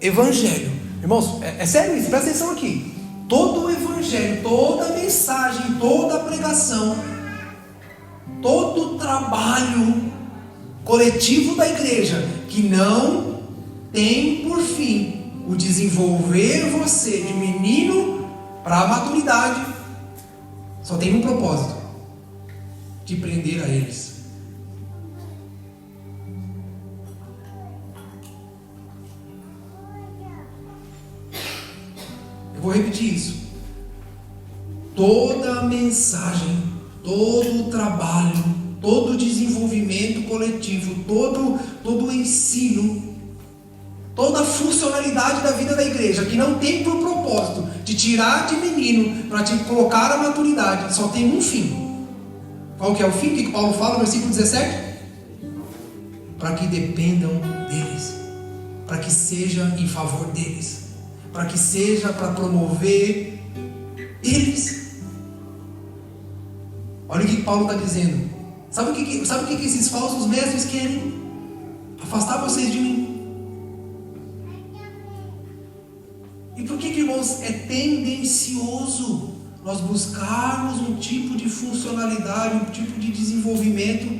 evangelho, irmãos, é sério isso, presta atenção aqui. Todo evangelho, toda mensagem, toda pregação, todo trabalho coletivo da igreja que não tem por fim o desenvolver você de menino para a maturidade, só tem um propósito: de prender a eles. Eu vou repetir isso. Toda mensagem, todo trabalho, todo desenvolvimento coletivo, todo ensino, toda funcionalidade da vida da igreja que não tem por propósito de tirar de menino para te colocar a maturidade, só tem um fim. Qual que é o fim? O que Paulo fala no versículo 17? Para que dependam deles, para que seja em favor deles, para que seja para promover eles. Olha o que Paulo está dizendo. Sabe o que esses falsos mestres querem? Afastar vocês de mim. E por que, irmãos, é tendencioso nós buscarmos um tipo de funcionalidade, um tipo de desenvolvimento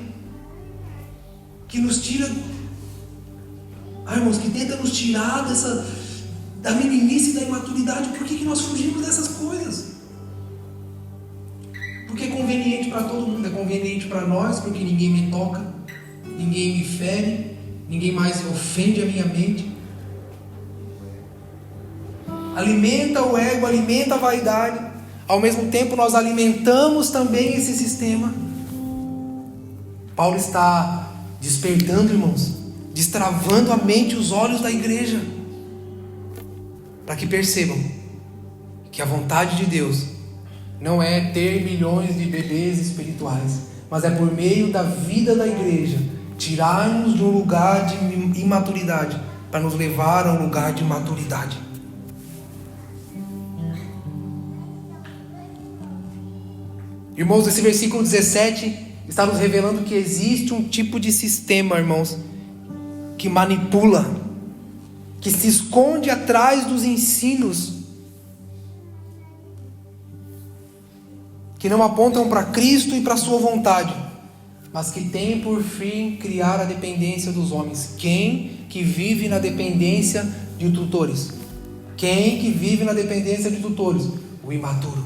que nos tira, irmãos, que tenta nos tirar da meninice e da imaturidade? Por que nós fugimos dessas coisas? Porque é conveniente para todo mundo, é conveniente para nós, porque ninguém me toca, ninguém me fere, ninguém mais ofende a minha mente. Alimenta o ego, alimenta a vaidade. Ao mesmo tempo nós alimentamos também esse sistema. Paulo está despertando, irmãos, destravando a mente e os olhos da igreja, para que percebam que a vontade de Deus não é ter milhões de bebês espirituais, mas é por meio da vida da igreja tirar-nos de um lugar de imaturidade para nos levar a um lugar de maturidade. Irmãos, esse versículo 17 está nos revelando que existe um tipo de sistema, irmãos, que manipula, que se esconde atrás dos ensinos, que não apontam para Cristo e para a sua vontade, mas que tem por fim criar a dependência dos homens. Quem que vive na dependência de tutores? Quem que vive na dependência de tutores? O imaturo,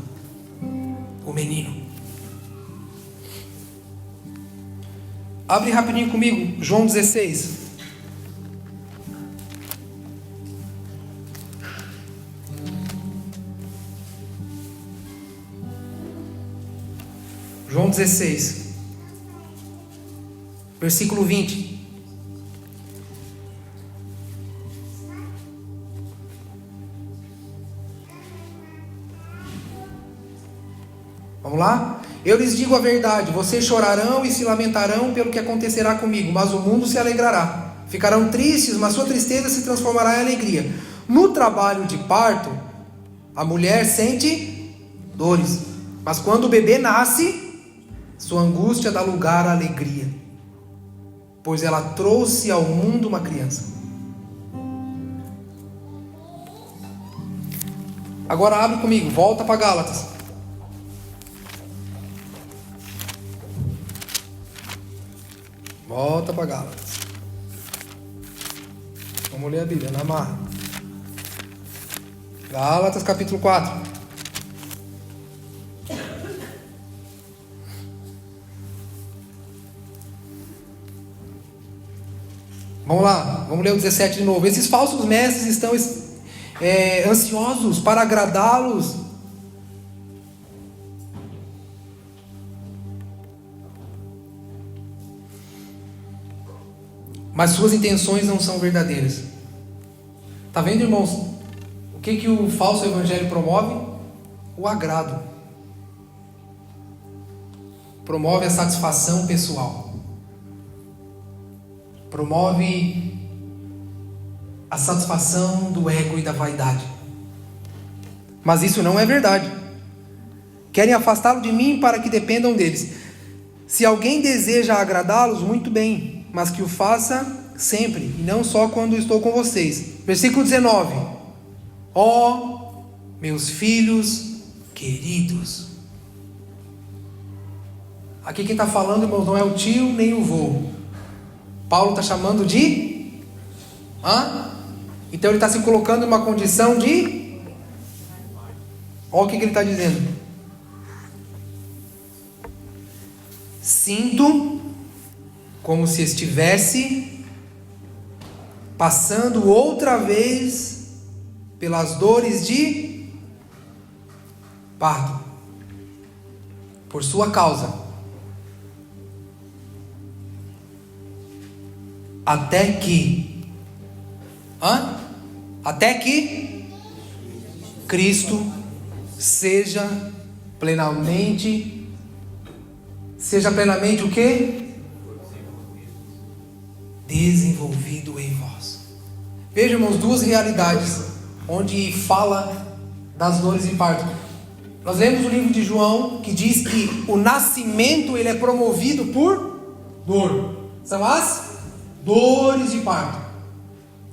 o menino. Abre rapidinho comigo, João 16. João 16, versículo 20. Vamos lá? Eu lhes digo a verdade, vocês chorarão e se lamentarão pelo que acontecerá comigo, mas o mundo se alegrará. Ficarão tristes, mas sua tristeza se transformará em alegria. No trabalho de parto, a mulher sente dores, mas quando o bebê nasce, sua angústia dá lugar à alegria, pois ela trouxe ao mundo uma criança. Agora abre comigo, volta para Gálatas. Volta para Gálatas. Vamos ler a Bíblia na marra. Gálatas capítulo 4. Vamos lá, vamos ler o 17 de novo. Esses falsos mestres estão ansiosos para agradá-los. Mas suas intenções não são verdadeiras. Está vendo, irmãos? O que o falso evangelho promove? O agrado. Promove a satisfação pessoal. Promove a satisfação do ego e da vaidade. Mas isso não é verdade. Querem afastá-lo de mim para que dependam deles. Se alguém deseja agradá-los, muito bem, mas que o faça sempre, e não só quando estou com vocês. Versículo 19. Ó, meus filhos queridos. Aqui quem está falando, irmãos, não é o tio nem o vô. Paulo está chamando de... Então ele está se colocando em uma condição de... Olha o que ele está dizendo. Sinto como se estivesse passando outra vez pelas dores de parto, por sua causa, até que Cristo seja plenamente o quê? Desenvolvido em vós. Vejam, irmãos, duas realidades onde fala das dores de parto. Nós lemos o livro de João que diz que o nascimento ele é promovido por dor. São as dores de parto.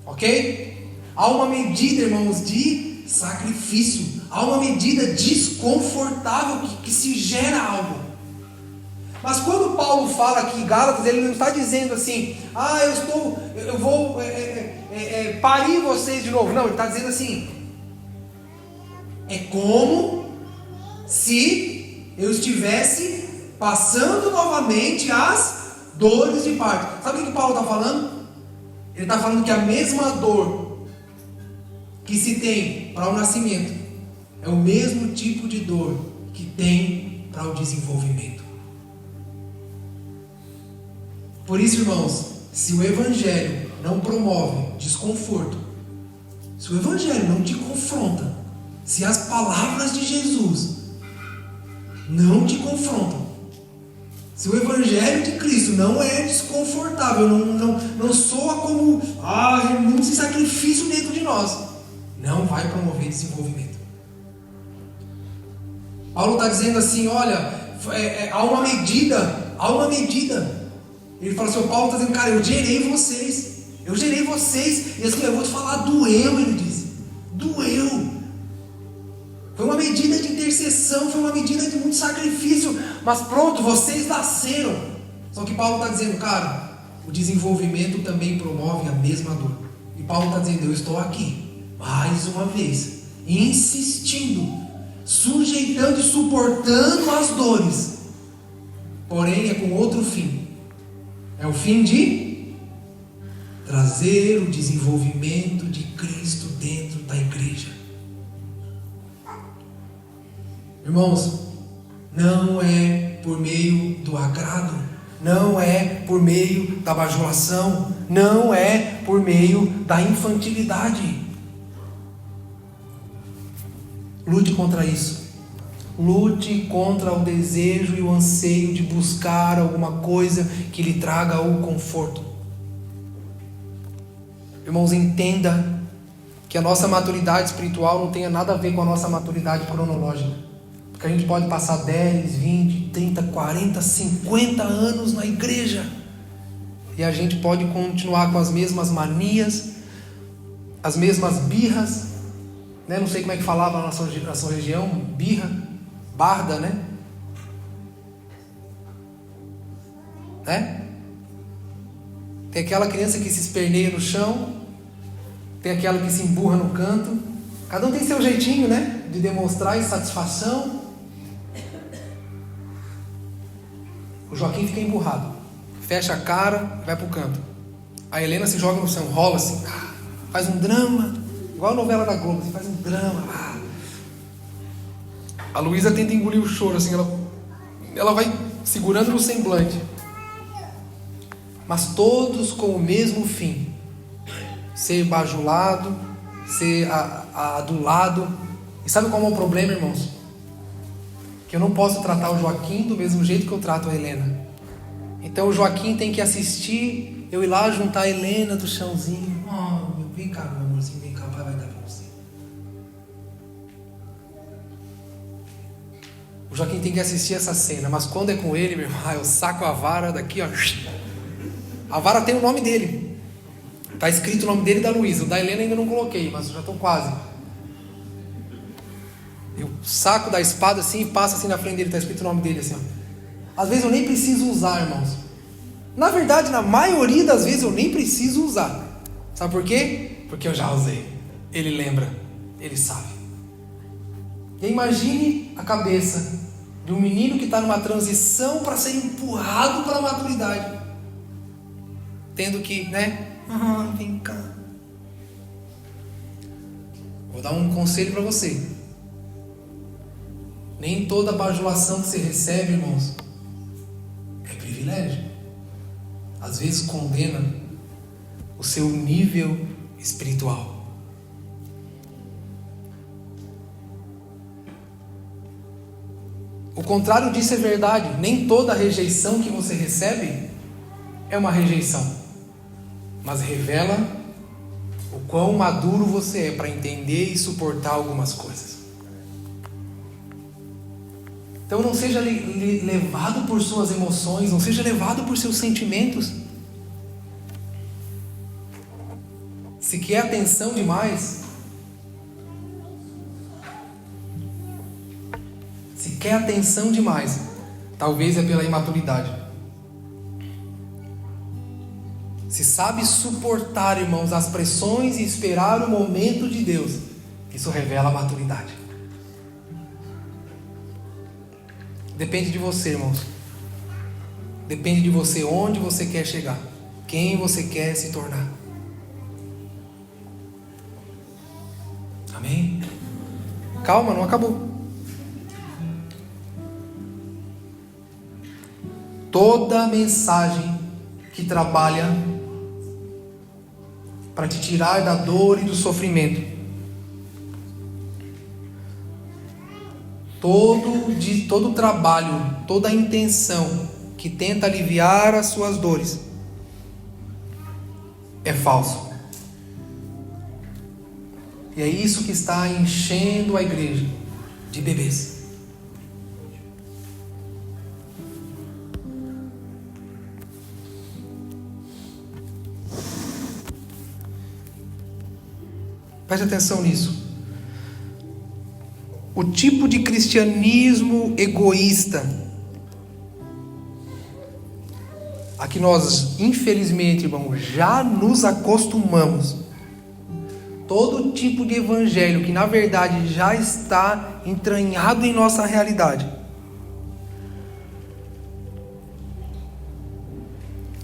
Ok? Há uma medida, irmãos, de sacrifício. Há uma medida desconfortável que se gera algo. Mas quando Paulo fala aqui em Gálatas, ele não está dizendo assim, eu vou parir vocês de novo. Não, ele está dizendo assim, é como se eu estivesse passando novamente as dores de parto. Sabe o que Paulo está falando? Ele está falando que a mesma dor que se tem para o nascimento é o mesmo tipo de dor que tem para o desenvolvimento. Por isso, irmãos, se o Evangelho não promove desconforto, se o Evangelho não te confronta, se as palavras de Jesus não te confrontam, se o Evangelho de Cristo não é desconfortável, não soa como renúncia e sacrifício dentro de nós, não vai promover desenvolvimento. Paulo está dizendo assim, olha, há uma medida. Ele fala assim, Paulo está dizendo, cara, eu gerei vocês, e assim, eu vou te falar, doeu, ele diz, doeu. Foi uma medida de intercessão, foi uma medida de muito sacrifício, mas pronto, vocês nasceram. Só que Paulo está dizendo, cara, o desenvolvimento também promove a mesma dor. E Paulo está dizendo, eu estou aqui, mais uma vez, insistindo, sujeitando e suportando as dores. Porém, é com outro fim. É o fim de trazer o desenvolvimento de Cristo dentro da igreja. Irmãos, não é por meio do agrado, não é por meio da bajulação, não é por meio da infantilidade. Lute contra isso. Lute contra o desejo e o anseio de buscar alguma coisa que lhe traga o conforto. Irmãos, entenda que a nossa maturidade espiritual não tenha nada a ver com a nossa maturidade cronológica. Porque a gente pode passar 10, 20, 30, 40, 50 anos na igreja e a gente pode continuar com as mesmas manias, as mesmas birras, né? Não sei como é que falava na sua região, birra, barda, né? Tem aquela criança que se esperneia no chão, tem aquela que se emburra no canto. Cada um tem seu jeitinho, né? De demonstrar insatisfação. O Joaquim fica emburrado, fecha a cara e vai pro canto. A Helena se joga no chão, rola assim, faz um drama, igual a novela da Globo, assim, faz um drama. A Luísa tenta engolir o choro, assim, ela vai segurando no semblante. Mas todos com o mesmo fim: ser bajulado, ser adulado. E sabe qual é o problema, irmãos? Que eu não posso tratar o Joaquim do mesmo jeito que eu trato a Helena. Então o Joaquim tem que assistir, eu ir lá juntar a Helena do chãozinho. Vem cá, meu amorzinho, vem cá, o pai vai dar pra você. O Joaquim tem que assistir essa cena, mas quando é com ele, meu irmão, eu saco a vara daqui, ó. A vara tem o nome dele. Está escrito o nome dele e da Luísa. O da Helena ainda não coloquei, mas já estou quase. Eu saco da espada assim e passo assim na frente dele. Está escrito o nome dele assim, ó. Às vezes eu nem preciso usar, irmãos. Na verdade, na maioria das vezes eu nem preciso usar. Sabe por quê? Porque eu já usei. Ele lembra, ele sabe. E imagine a cabeça de um menino que está numa transição para ser empurrado para a maturidade. Tendo que, vem cá. Vou dar um conselho para você. Nem toda bajulação que você recebe, irmãos, é privilégio. Às vezes condena o seu nível espiritual. O contrário disso é verdade. Nem toda rejeição que você recebe é uma rejeição, mas revela o quão maduro você é para entender e suportar algumas coisas. Então não seja levado por suas emoções, não seja levado por seus sentimentos. Se quer atenção demais, talvez é pela imaturidade. Se sabe suportar, irmãos, as pressões e esperar o momento de Deus, isso revela a maturidade. Depende de você, irmãos. Depende de você onde você quer chegar, quem você quer se tornar. Amém? Calma, não acabou. Toda mensagem que trabalha para te tirar da dor e do sofrimento, todo trabalho, toda intenção que tenta aliviar as suas dores é falso. E é isso que está enchendo a igreja de bebês. Preste atenção nisso. O tipo de cristianismo egoísta a que nós, infelizmente, irmão, já nos acostumamos. Todo tipo de evangelho que na verdade já está entranhado em nossa realidade,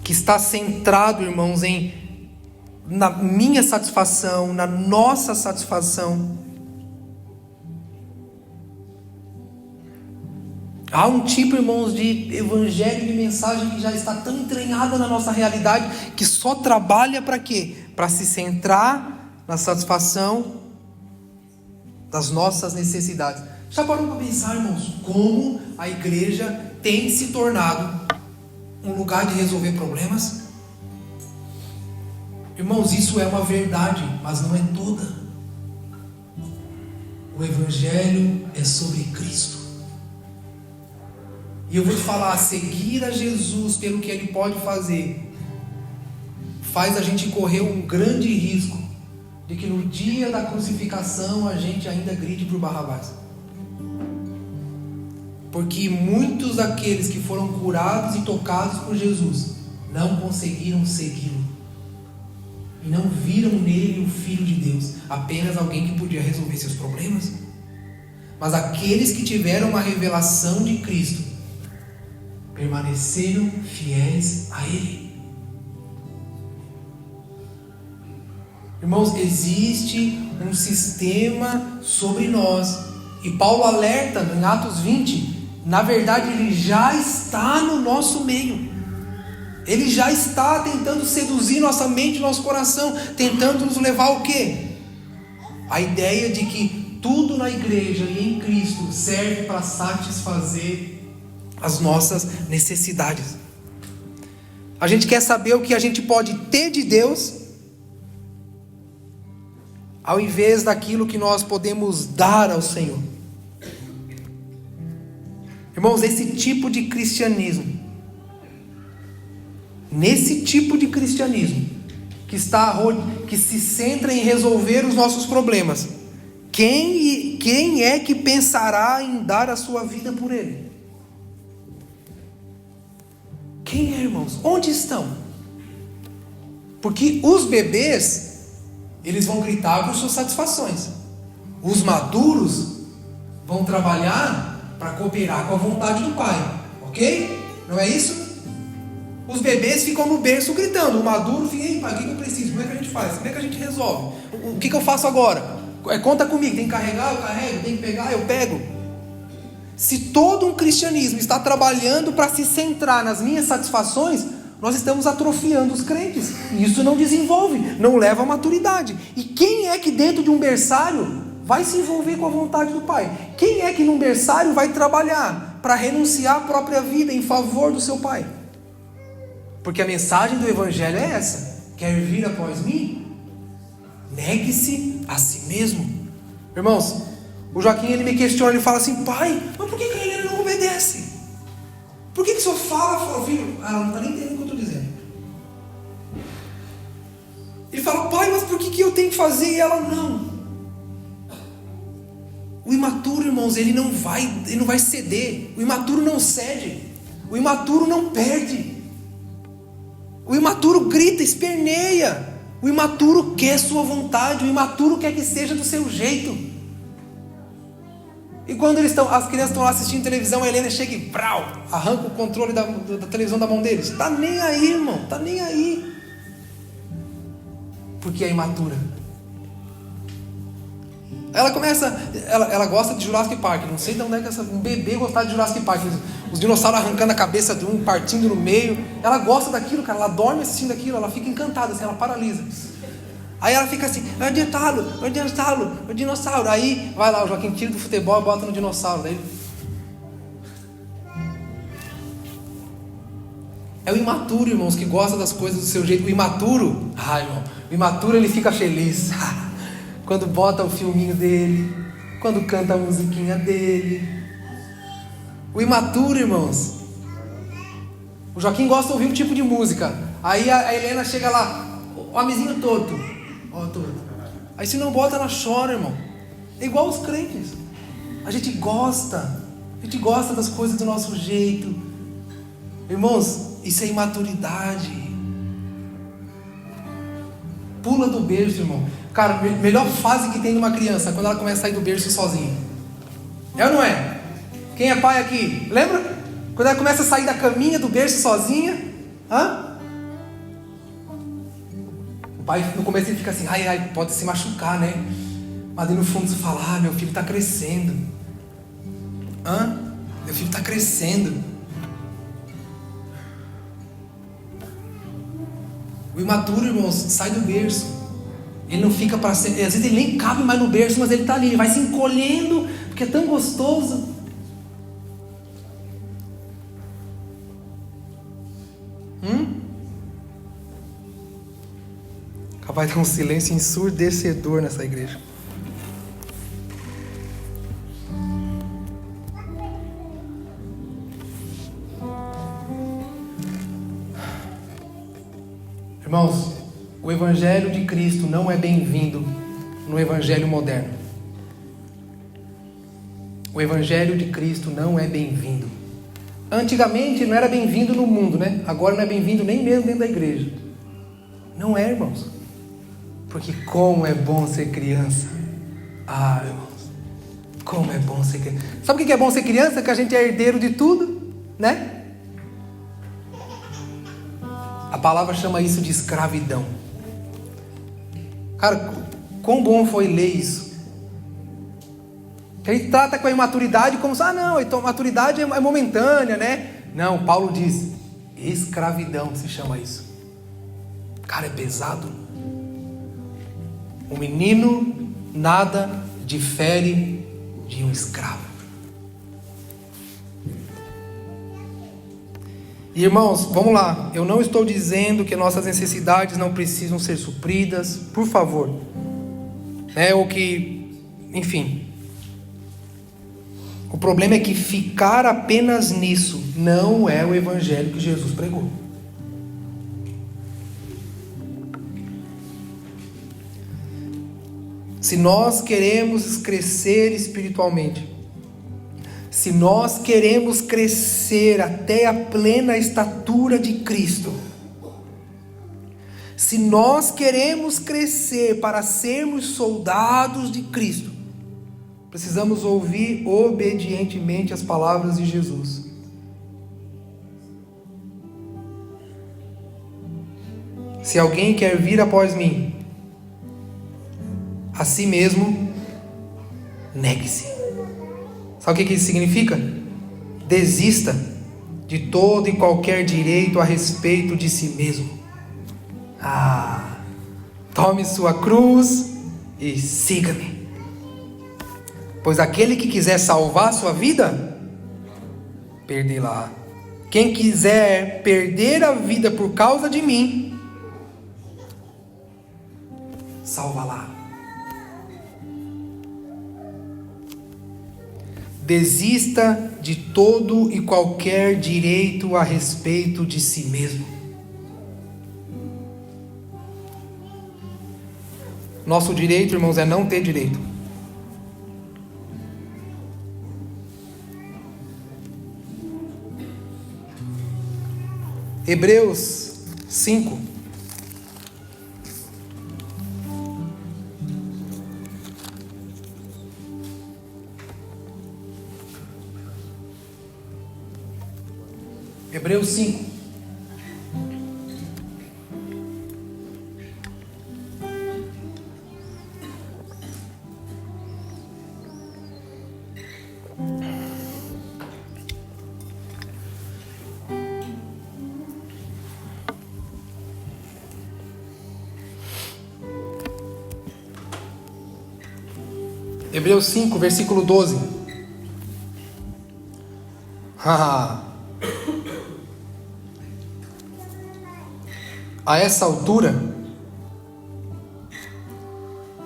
que está centrado, irmãos, na minha satisfação, na nossa satisfação. Há um tipo, irmãos, de evangelho, de mensagem que já está tão entranhada na nossa realidade, que só trabalha para quê? Para se centrar na satisfação das nossas necessidades. Já parou para pensar, irmãos, como a igreja tem se tornado um lugar de resolver problemas? Irmãos, isso é uma verdade, mas não é toda. O evangelho é sobre Cristo. E eu vou te falar, seguir a Jesus pelo que Ele pode fazer, faz a gente correr um grande risco de que no dia da crucificação a gente ainda grite por Barrabás. Porque muitos daqueles que foram curados e tocados por Jesus não conseguiram segui-lo. E não viram nele o Filho de Deus, apenas alguém que podia resolver seus problemas. Mas aqueles que tiveram uma revelação de Cristo permaneceram fiéis a Ele. Irmãos, existe um sistema sobre nós, e Paulo alerta em Atos 20, na verdade ele já está no nosso meio. Ele já está tentando seduzir nossa mente e nosso coração, tentando nos levar ao quê? A ideia de que tudo na igreja e em Cristo serve para satisfazer as nossas necessidades. A gente quer saber o que a gente pode ter de Deus, ao invés daquilo que nós podemos dar ao Senhor. Irmãos, esse tipo de cristianismo, que se centra em resolver os nossos problemas, quem é que pensará em dar a sua vida por ele? Quem é, irmãos? Onde estão? Porque os bebês, eles vão gritar por suas satisfações. Os maduros vão trabalhar para cooperar com a vontade do pai. Ok? Não é isso? Os bebês ficam no berço gritando. O maduro fica, ei pai, o que eu preciso? Como é que a gente faz? Como é que a gente resolve? O que eu faço agora? Conta comigo, tem que carregar, eu carrego, tem que pegar, eu pego. Se todo um cristianismo está trabalhando para se centrar nas minhas satisfações, nós estamos atrofiando os crentes. E isso não desenvolve, não leva à maturidade. E quem é que dentro de um berçário vai se envolver com a vontade do pai? Quem é que num berçário vai trabalhar para renunciar à própria vida em favor do seu pai? Porque a mensagem do evangelho é essa: quer vir após mim? Negue-se a si mesmo. Irmãos, o Joaquim, ele me questiona, ele fala assim: pai, mas por que a Helena não obedece? Por que o senhor fala, filho? Ela não está nem entendendo o que eu estou dizendo. Ele fala: pai, mas por que eu tenho que fazer e ela não? O imaturo, irmãos, ele não vai ceder. O imaturo não cede. O imaturo não perde. O imaturo grita, esperneia. O imaturo quer sua vontade. O imaturo quer que seja do seu jeito. E quando as crianças estão lá assistindo televisão, a Helena chega e arranca o controle da televisão da mão deles. Está nem aí, irmão. Está nem aí. Porque é imatura. Ela gosta de Jurassic Park. Não sei de onde é que um bebê gostar de Jurassic Park. Os dinossauros arrancando a cabeça de um, partindo no meio. Ela gosta daquilo, cara. Ela dorme assistindo aquilo. Ela fica encantada, assim, ela paralisa. Aí ela fica assim: é o dinossauro. Aí vai lá, o Joaquim tira do futebol e bota no dinossauro. Daí... É o imaturo, irmãos, que gosta das coisas do seu jeito. O imaturo, irmão, o imaturo ele fica feliz quando bota o filminho dele, quando canta a musiquinha dele. O imaturo, irmãos, o Joaquim gosta de ouvir um tipo de música. Aí a Helena chega lá: o homenzinho torto. Aí se não bota, ela chora, irmão. É igual os crentes. A gente gosta das coisas do nosso jeito. Irmãos, isso é imaturidade. Pula do berço, irmão. Cara, melhor fase que tem numa criança, quando ela começa a sair do berço sozinha. É ou não é? Quem é pai aqui? Lembra? Quando ela começa a sair da caminha do berço sozinha. O pai no começo ele fica assim: ai, pode se machucar, né? Mas aí no fundo você fala: meu filho está crescendo. Meu filho está crescendo. O imaturo, irmãos, sai do berço. Ele não fica para sempre. Às vezes ele nem cabe mais no berço, mas ele está ali. Ele vai se encolhendo, porque é tão gostoso. Capaz de ter um silêncio ensurdecedor nessa igreja. Irmãos, o evangelho de Cristo não é bem-vindo no evangelho moderno. O evangelho de Cristo não é bem-vindo. Antigamente não era bem-vindo no mundo, né? Agora não é bem-vindo nem mesmo dentro da igreja. Não é, irmãos. Porque como é bom ser criança. Irmãos, como é bom ser criança. Sabe o que é bom ser criança? Que a gente é herdeiro de tudo, né? A palavra chama isso de escravidão. Cara, quão bom foi ler isso. A gente trata com a imaturidade como se, então a maturidade é momentânea, né? Não, Paulo diz, escravidão se chama isso. Cara, é pesado. O menino nada difere de um escravo. E irmãos, vamos lá. Eu não estou dizendo que nossas necessidades não precisam ser supridas, por favor. Ou que, enfim. O problema é que ficar apenas nisso não é o evangelho que Jesus pregou. Se nós queremos crescer espiritualmente, se nós queremos crescer até a plena estatura de Cristo, se nós queremos crescer para sermos soldados de Cristo, precisamos ouvir obedientemente as palavras de Jesus. Se alguém quer vir após mim, a si mesmo, negue-se. Sabe o que isso significa? Desista de todo e qualquer direito a respeito de si mesmo. Tome sua cruz e siga-me. Pois aquele que quiser salvar sua vida, perdê-la. Quem quiser perder a vida por causa de mim, salva-la. Desista de todo e qualquer direito a respeito de si mesmo. Nosso direito, irmãos, é não ter direito. Hebreus 5. Hebreus 5. Hebreus 5, versículo 12. A essa altura,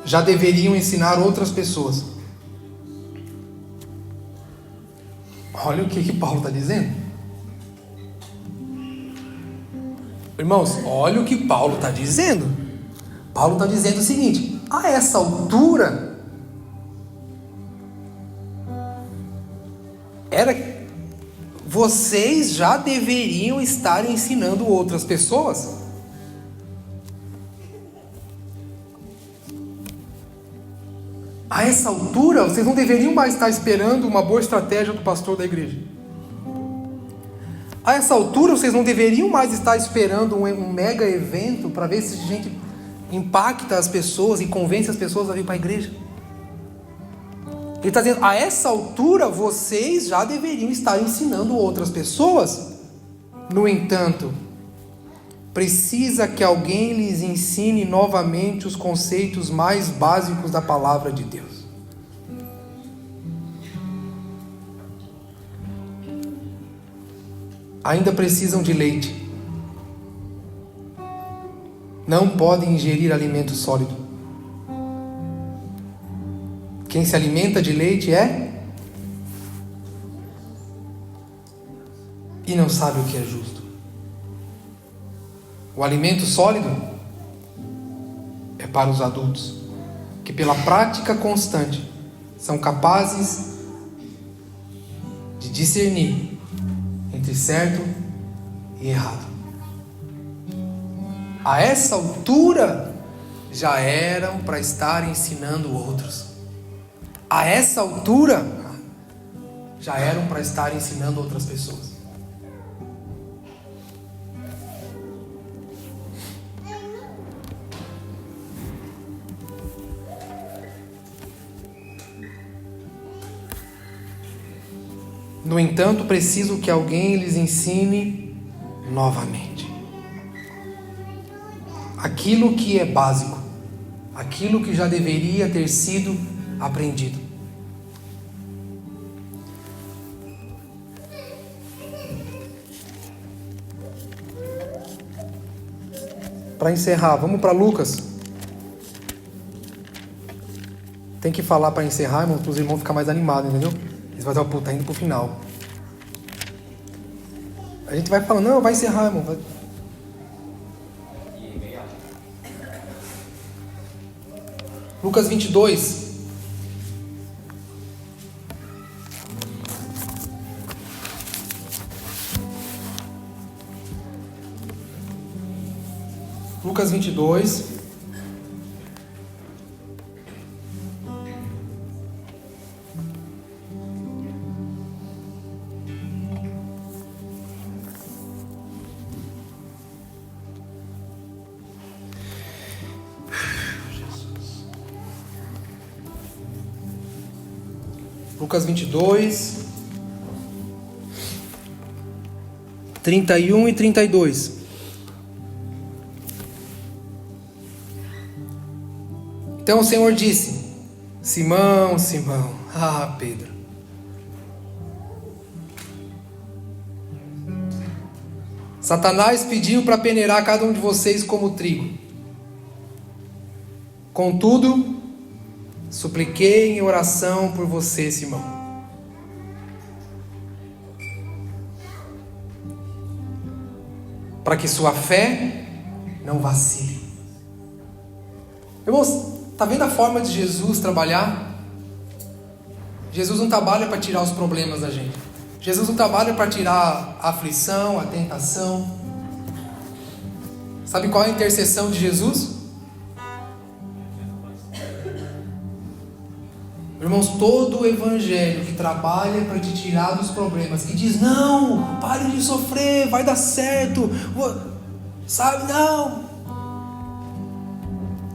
já deveriam ensinar outras pessoas. Olha o que Paulo está dizendo. Irmãos, olha o que Paulo está dizendo. Paulo está dizendo o seguinte: a essa altura, vocês já deveriam estar ensinando outras pessoas. A essa altura, vocês não deveriam mais estar esperando uma boa estratégia do pastor da igreja. A essa altura, vocês não deveriam mais estar esperando um mega evento para ver se a gente impacta as pessoas e convence as pessoas a vir para a igreja. Ele está dizendo, a essa altura, vocês já deveriam estar ensinando outras pessoas. No entanto, precisa que alguém lhes ensine novamente os conceitos mais básicos da palavra de Deus. Ainda precisam de leite. Não podem ingerir alimento sólido. Quem se alimenta de leite e não sabe o que é justo. O alimento sólido é para os adultos, que pela prática constante são capazes de discernir entre certo e errado. A essa altura já eram para estar ensinando outros. A essa altura já eram para estar ensinando outras pessoas. No entanto, preciso que alguém lhes ensine novamente aquilo que é básico, aquilo que já deveria ter sido aprendido. Para encerrar, vamos para Lucas. Tem que falar para encerrar, irmão, para os irmãos ficarem mais animados, entendeu? Eles vão dizer, tá indo pro final. A gente vai falando, não, vai encerrar, irmão. Vai. Lucas 22. Lucas 22. Lucas 22, 31 e 32. Então o Senhor disse: Simão, Simão, Pedro, Satanás pediu para peneirar cada um de vocês como trigo. Contudo, supliquei em oração por você, Simão, para que sua fé não vacile. Irmãos, está vendo a forma de Jesus trabalhar? Jesus não trabalha para tirar os problemas da gente. Jesus não trabalha para tirar a aflição, a tentação. Sabe qual é a intercessão de Jesus? Irmãos, todo o evangelho que trabalha para te tirar dos problemas, que diz: não, pare de sofrer, vai dar certo, sabe, não.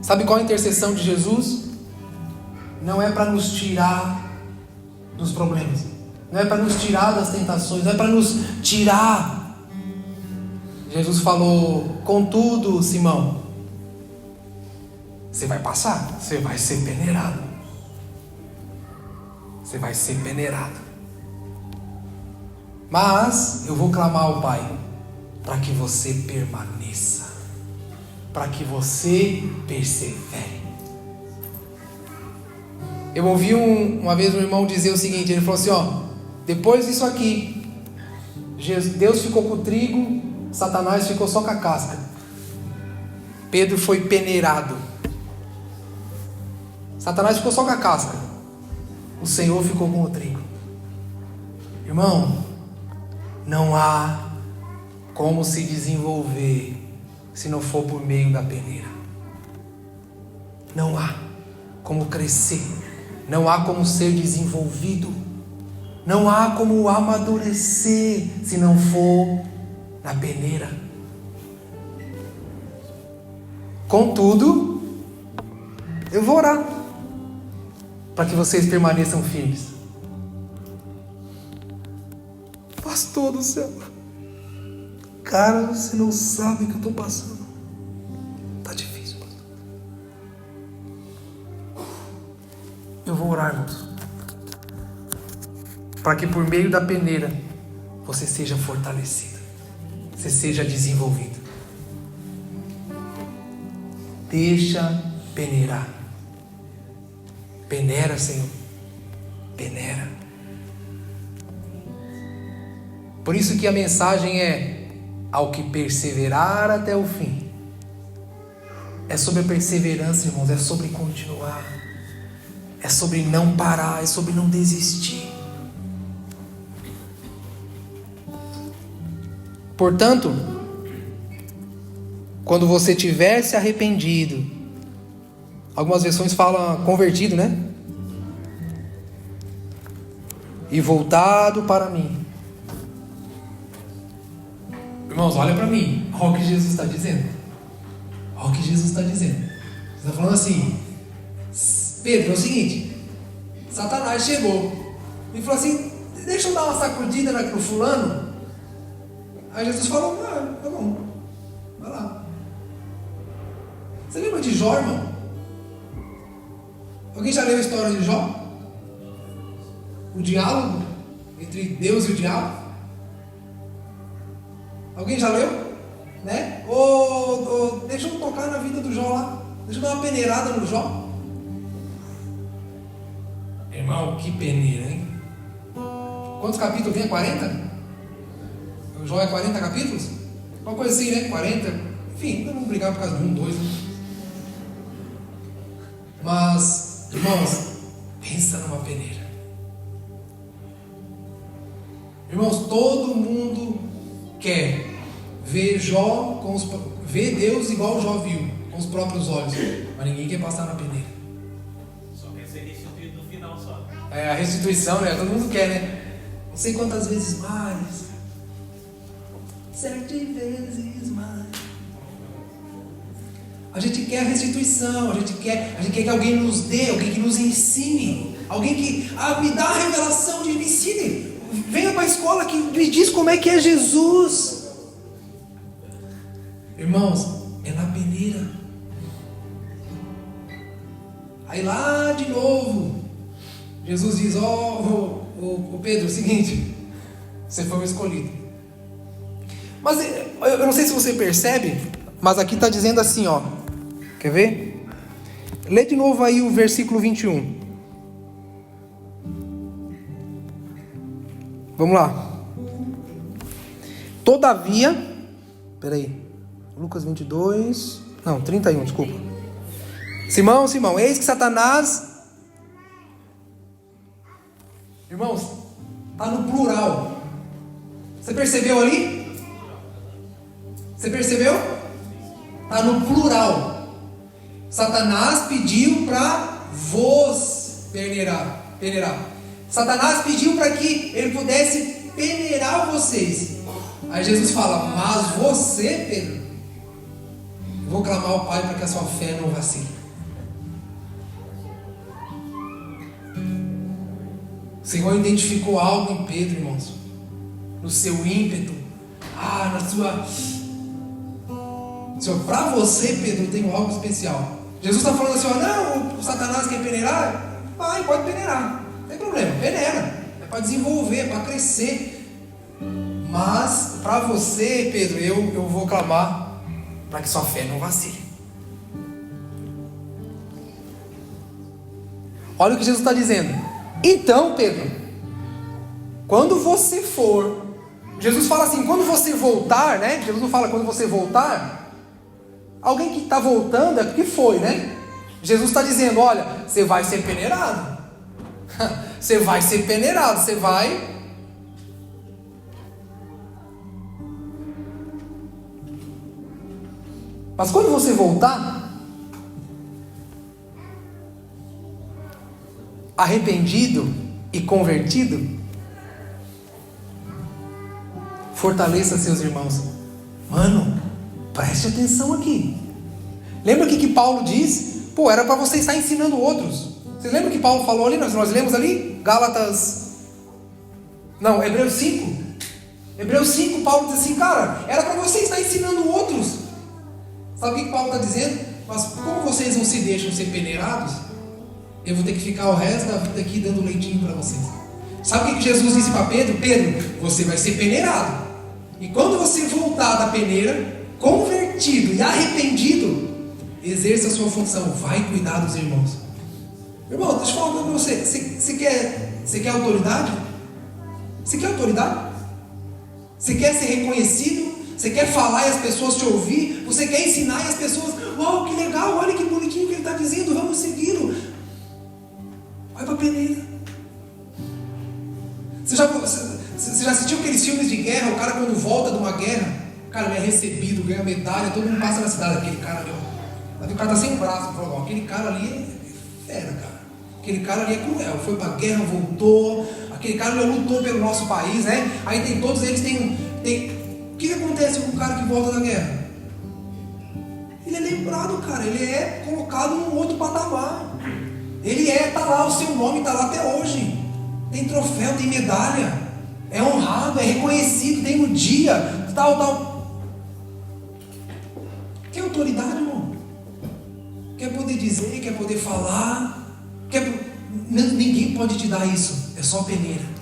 Sabe qual é a intercessão de Jesus? Não é para nos tirar dos problemas, não é para nos tirar das tentações, não é para nos tirar. Jesus falou: contudo, Simão, você vai passar, você vai ser peneirado. Você vai ser peneirado. Mas eu vou clamar ao Pai para que você permaneça, para que você persevere. Eu ouvi uma vez um irmão dizer o seguinte, ele falou assim, depois disso aqui, Deus ficou com o trigo, Satanás ficou só com a casca. Pedro foi peneirado. Satanás ficou só com a casca. O Senhor ficou com o trigo. Irmão, não há como se desenvolver se não for por meio da peneira. Não há como crescer. Não há como ser desenvolvido. Não há como amadurecer se não for na peneira. Contudo, eu vou orar para que vocês permaneçam firmes. Pastor do céu, cara, você não sabe o que eu estou passando. Está difícil, pastor. Eu vou orar, irmãos, para que por meio da peneira você seja fortalecido, você seja desenvolvido. Deixa peneirar. Peneira, Senhor. Peneira. Por isso que a mensagem é: ao que perseverar até o fim. É sobre a perseverança, irmãos. É sobre continuar. É sobre não parar. É sobre não desistir. Portanto, quando você tiver se arrependido, algumas versões falam convertido, né? E voltado para mim. Irmãos, olha para mim. Olha o que Jesus está dizendo. Olha o que Jesus está dizendo. Ele está falando assim: Pedro, é o seguinte, Satanás chegou e falou assim: deixa eu dar uma sacudida no fulano. Aí Jesus falou: tá bom, vai lá. Você lembra de Jó, irmão? Alguém já leu a história de Jó? O diálogo entre Deus e o diabo? Alguém já leu? Né? Deixa eu tocar na vida do Jó lá. Deixa eu dar uma peneirada no Jó. Irmão, que peneira, hein? Quantos capítulos tem? 40? O Jó é 40 capítulos? Uma coisa assim, né? 40. Enfim, não vamos brigar por causa de 1, 2, né? Mas, irmãos, pensa numa peneira. Irmãos, todo mundo quer ver ver Deus igual Jó viu, com os próprios olhos, mas ninguém quer passar na peneira. Só quer ser restituído no final só. É a restituição, né? Todo mundo quer, né? Não sei quantas vezes mais. 7 vezes mais. A gente quer a restituição, a gente quer que alguém nos dê, alguém que nos ensine, alguém que me dá a revelação, me ensine, venha para a escola que me diz como é que é Jesus. Irmãos, é na peneira. Aí lá de novo, Jesus diz: Pedro, é o seguinte, você foi o escolhido. Mas eu não sei se você percebe, mas aqui está dizendo assim, ó. Quer ver? Lê de novo aí o versículo 21. Vamos lá. Todavia, peraí, Lucas 22, não, 31, desculpa. Simão, eis que Satanás, irmãos, está no plural. Você percebeu ali? Você percebeu? Está no plural. Satanás pediu para vos peneirar. Satanás pediu para que ele pudesse peneirar vocês. Aí Jesus fala: mas você, Pedro, eu vou clamar ao Pai para que a sua fé não vacile. O Senhor identificou algo em Pedro, irmãos, no seu ímpeto, na sua... Senhor, para você, Pedro, eu tenho algo especial. Jesus está falando assim: não, o Satanás quer peneirar? Pode peneirar, não tem problema, peneira, é para desenvolver, é para crescer. Mas para você, Pedro, eu vou clamar para que sua fé não vacile. Olha o que Jesus está dizendo. Então, Pedro, quando você for, Jesus fala assim, quando você voltar, né? Jesus não fala quando você voltar. Alguém que está voltando é porque foi, né? Jesus está dizendo: olha, você vai ser peneirado. Você vai ser peneirado, você vai... Mas quando você voltar, arrependido e convertido, fortaleça seus irmãos. Mano, preste atenção aqui. Lembra o que Paulo diz? Era para você estar ensinando outros. Vocês lembram que Paulo falou ali? Nós lemos ali? Hebreus 5. Hebreus 5, Paulo diz assim: cara, era para você estar ensinando outros. Sabe o que Paulo está dizendo? Mas como vocês não se deixam ser peneirados, eu vou ter que ficar o resto da vida aqui dando leitinho para vocês. Sabe o que Jesus disse para Pedro? Pedro, você vai ser peneirado. E quando você voltar da peneira, convertido e arrependido, exerça a sua função. Vai cuidar dos irmãos. Irmão, deixa eu falar uma coisa para você. Você quer autoridade? Você quer autoridade? Você quer ser reconhecido? Você quer falar e as pessoas te ouvir? Você quer ensinar e as pessoas... Uau, que legal, olha que bonitinho que ele está dizendo, vamos segui-lo. Vai para a peneira. Você já assistiu aqueles filmes de guerra? O cara quando volta de uma guerra, o cara ele é recebido, ganha medalha, todo mundo passa na cidade. Aquele cara ali, ó. O cara está sem braço. Fala, aquele cara ali é fera, cara. Aquele cara ali é cruel. Foi para a guerra, voltou. Aquele cara ali lutou pelo nosso país, né? Aí tem todos eles tem... O que acontece com o cara que volta da guerra? Ele é lembrado, cara. Ele é colocado num outro patamar. Ele tá lá, o seu nome está lá até hoje. Tem troféu, tem medalha. É honrado, é reconhecido, tem um dia, tal. Quer autoridade, irmão? Quer poder dizer, quer poder falar? Ninguém pode te dar isso. É só peneira.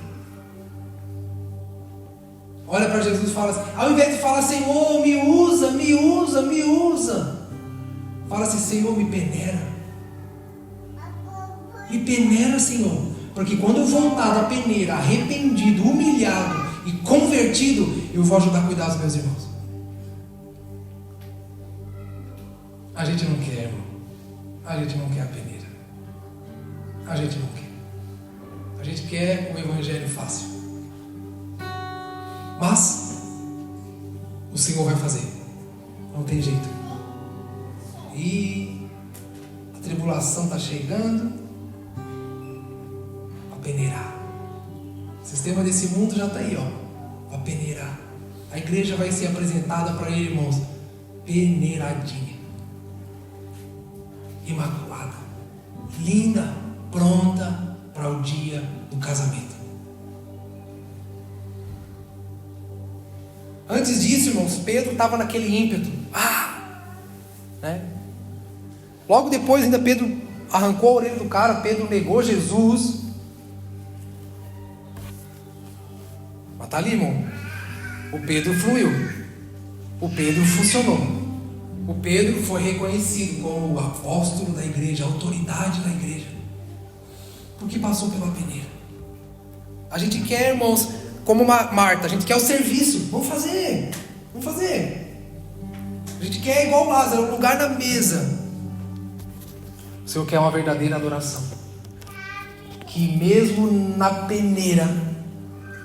Olha para Jesus e fala assim, ao invés de falar: Senhor, me usa, fala assim: Senhor, me peneira. Me peneira, Senhor, porque quando eu voltar da peneira, arrependido, humilhado e convertido, eu vou ajudar a cuidar dos meus irmãos. A gente não quer, irmão. A gente não quer a peneira. A gente não quer. A gente quer um evangelho fácil. Mas o Senhor vai fazer. Não tem jeito. E a tribulação está chegando para peneirar. O sistema desse mundo já está aí, ó, para peneirar. A igreja vai ser apresentada para ele, irmãos, peneiradinha, imaculada, linda, pronta para o dia do casamento. Antes disso, irmãos, Pedro estava naquele ímpeto. Né? Logo depois, ainda Pedro arrancou a orelha do cara. Pedro negou Jesus. Mas tá ali, irmão. O Pedro fluiu. O Pedro funcionou. O Pedro foi reconhecido como o apóstolo da igreja, a autoridade da igreja, porque passou pela peneira. A gente quer, irmãos, como Marta, a gente quer o serviço. Vamos fazer. A gente quer igual Lázaro, um lugar na mesa. O Senhor quer uma verdadeira adoração. Que mesmo na peneira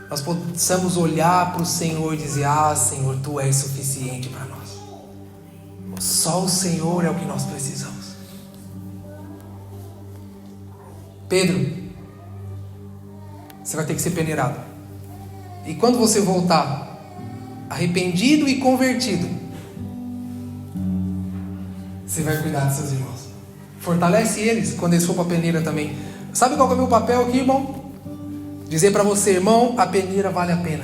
nós possamos olhar para o Senhor e dizer: Senhor, Tu és suficiente para nós. Só o Senhor é o que nós precisamos. Pedro, você vai ter que ser peneirado. E quando você voltar arrependido e convertido, você vai cuidar dos seus irmãos. Fortalece eles quando eles for para a peneira também. Sabe qual é o meu papel aqui, irmão? Dizer para você: irmão, a peneira vale a pena.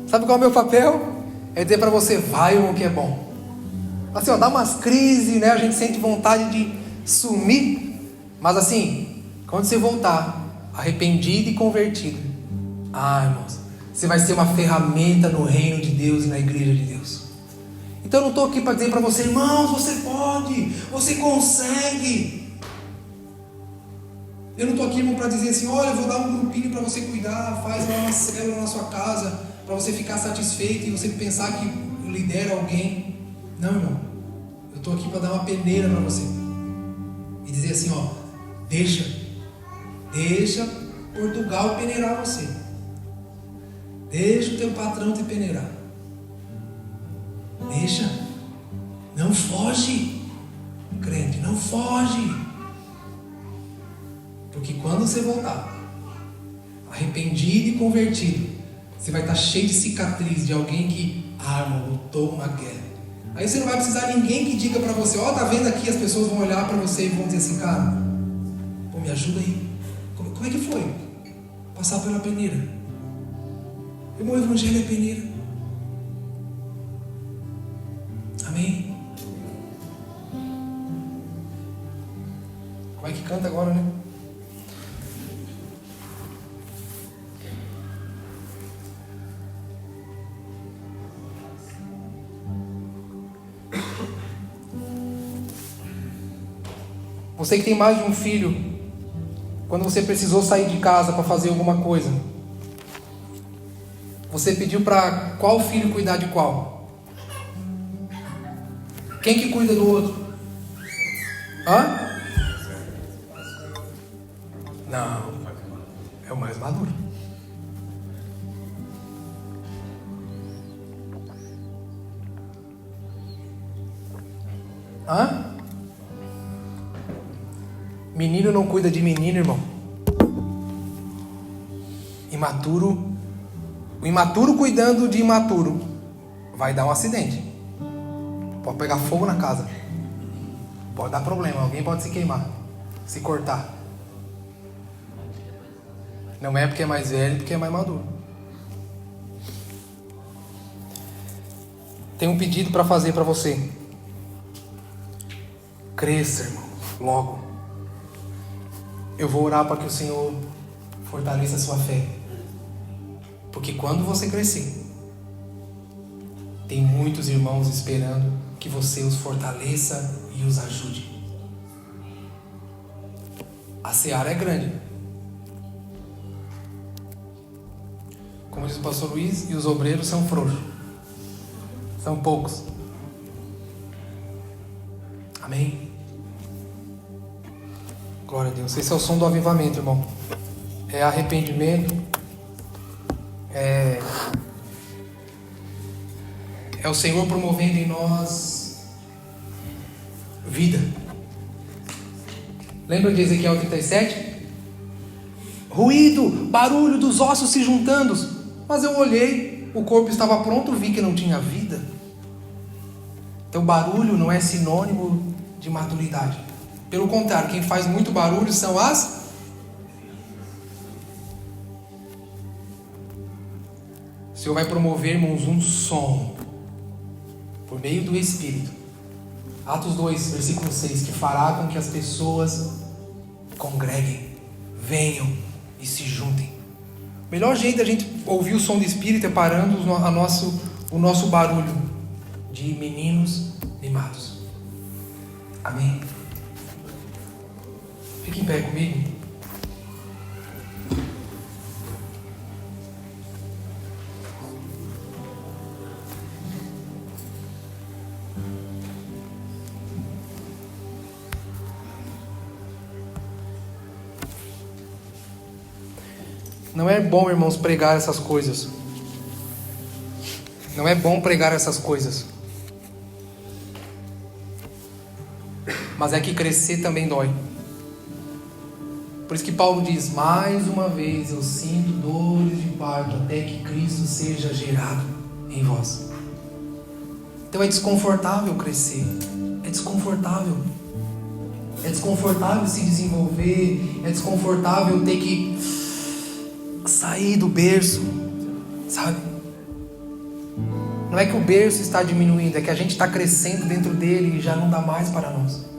Sabe qual é o meu papel? É dizer para você: vai, irmão, que é bom. Assim, ó, dá umas crises, né? A gente sente vontade de sumir. Mas assim, quando você voltar arrependido e convertido, irmãos, você vai ser uma ferramenta no reino de Deus e na igreja de Deus. Então eu não estou aqui para dizer para você: irmãos, você pode, você consegue. Eu não estou aqui, irmão, para dizer assim: olha, eu vou dar um grupinho para você cuidar, faz lá uma célula na sua casa, para você ficar satisfeito e você pensar que eu lidero alguém. Não, irmão. Eu estou aqui para dar uma peneira para você e dizer assim: ó, deixa Portugal peneirar você. Deixa o teu patrão te peneirar. Deixa. Não foge, crente, não foge. Porque quando você voltar arrependido e convertido, você vai estar cheio de cicatriz de alguém que, irmão, lutou uma guerra. Aí você não vai precisar de ninguém que diga para você: tá vendo aqui? As pessoas vão olhar para você e vão dizer assim: cara, me ajuda aí. Como é que foi passar pela peneira? Irmão, o evangelho é peneira. Amém? Como é que canta agora, né? Você que tem mais de um filho, quando você precisou sair de casa para fazer alguma coisa, você pediu para qual filho cuidar de qual? Quem que cuida do outro? Não, é o mais maduro. Menino não cuida de menino, irmão. Imaturo. O imaturo cuidando de imaturo vai dar um acidente. Pode pegar fogo na casa. Pode dar problema. Alguém pode se queimar, se cortar. Não é porque é mais velho, porque é mais maduro. Tem um pedido para fazer para você. Cresça, irmão, logo. Eu vou orar para que o Senhor fortaleça a sua fé. Porque quando você crescer, tem muitos irmãos esperando que você os fortaleça e os ajude. A seara é grande. Como diz o pastor Luiz, e os obreiros são frouxos. São poucos. Amém? Glória a Deus. Esse é o som do avivamento, irmão. É arrependimento. É o Senhor promovendo em nós vida. Lembra de Ezequiel 37? Ruído, barulho dos ossos se juntando. Mas eu olhei, o corpo estava pronto, vi que não tinha vida. Então barulho não é sinônimo de maturidade. Pelo contrário, quem faz muito barulho são as... O Senhor vai promover, irmãos, um som por meio do Espírito. Atos 2, versículo 6, que fará com que as pessoas congreguem, venham e se juntem. O melhor jeito da gente ouvir o som do Espírito é parando o nosso barulho de meninos mimados. Amém? Fique em pé comigo. Não é bom, irmãos, pregar essas coisas. Não é bom pregar essas coisas. Mas é que crescer também dói. Por isso que Paulo diz: mais uma vez eu sinto dores de parto até que Cristo seja gerado em vós. Então é desconfortável crescer. É desconfortável. É desconfortável se desenvolver. É desconfortável ter que sair do berço, sabe? Não é que o berço está diminuindo, é que a gente está crescendo dentro dele e já não dá mais para nós.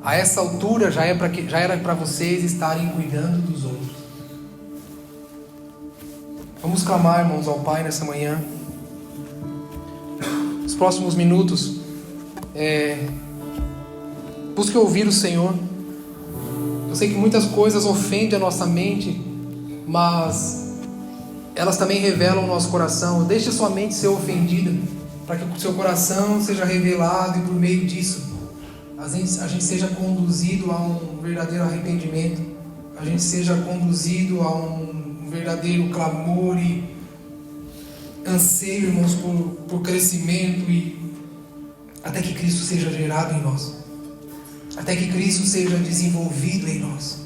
A essa altura já era para vocês estarem cuidando dos outros. Vamos clamar, irmãos, ao Pai nessa manhã. Nos próximos minutos, busque ouvir o Senhor. Eu sei que muitas coisas ofendem a nossa mente, mas elas também revelam o nosso coração. Deixe a sua mente ser ofendida, para que o seu coração seja revelado e por meio disso a gente seja conduzido a um verdadeiro arrependimento, a gente seja conduzido a um verdadeiro clamor e anseio, irmãos, por crescimento, e até que Cristo seja gerado em nós, até que Cristo seja desenvolvido em nós,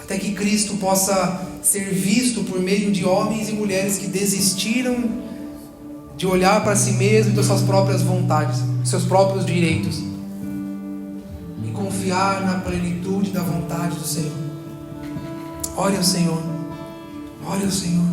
até que Cristo possa ser visto por meio de homens e mulheres que desistiram de olhar para si mesmo e das suas próprias vontades, seus próprios direitos, e confiar na plenitude da vontade do Senhor. Ore ao Senhor, ore ao Senhor.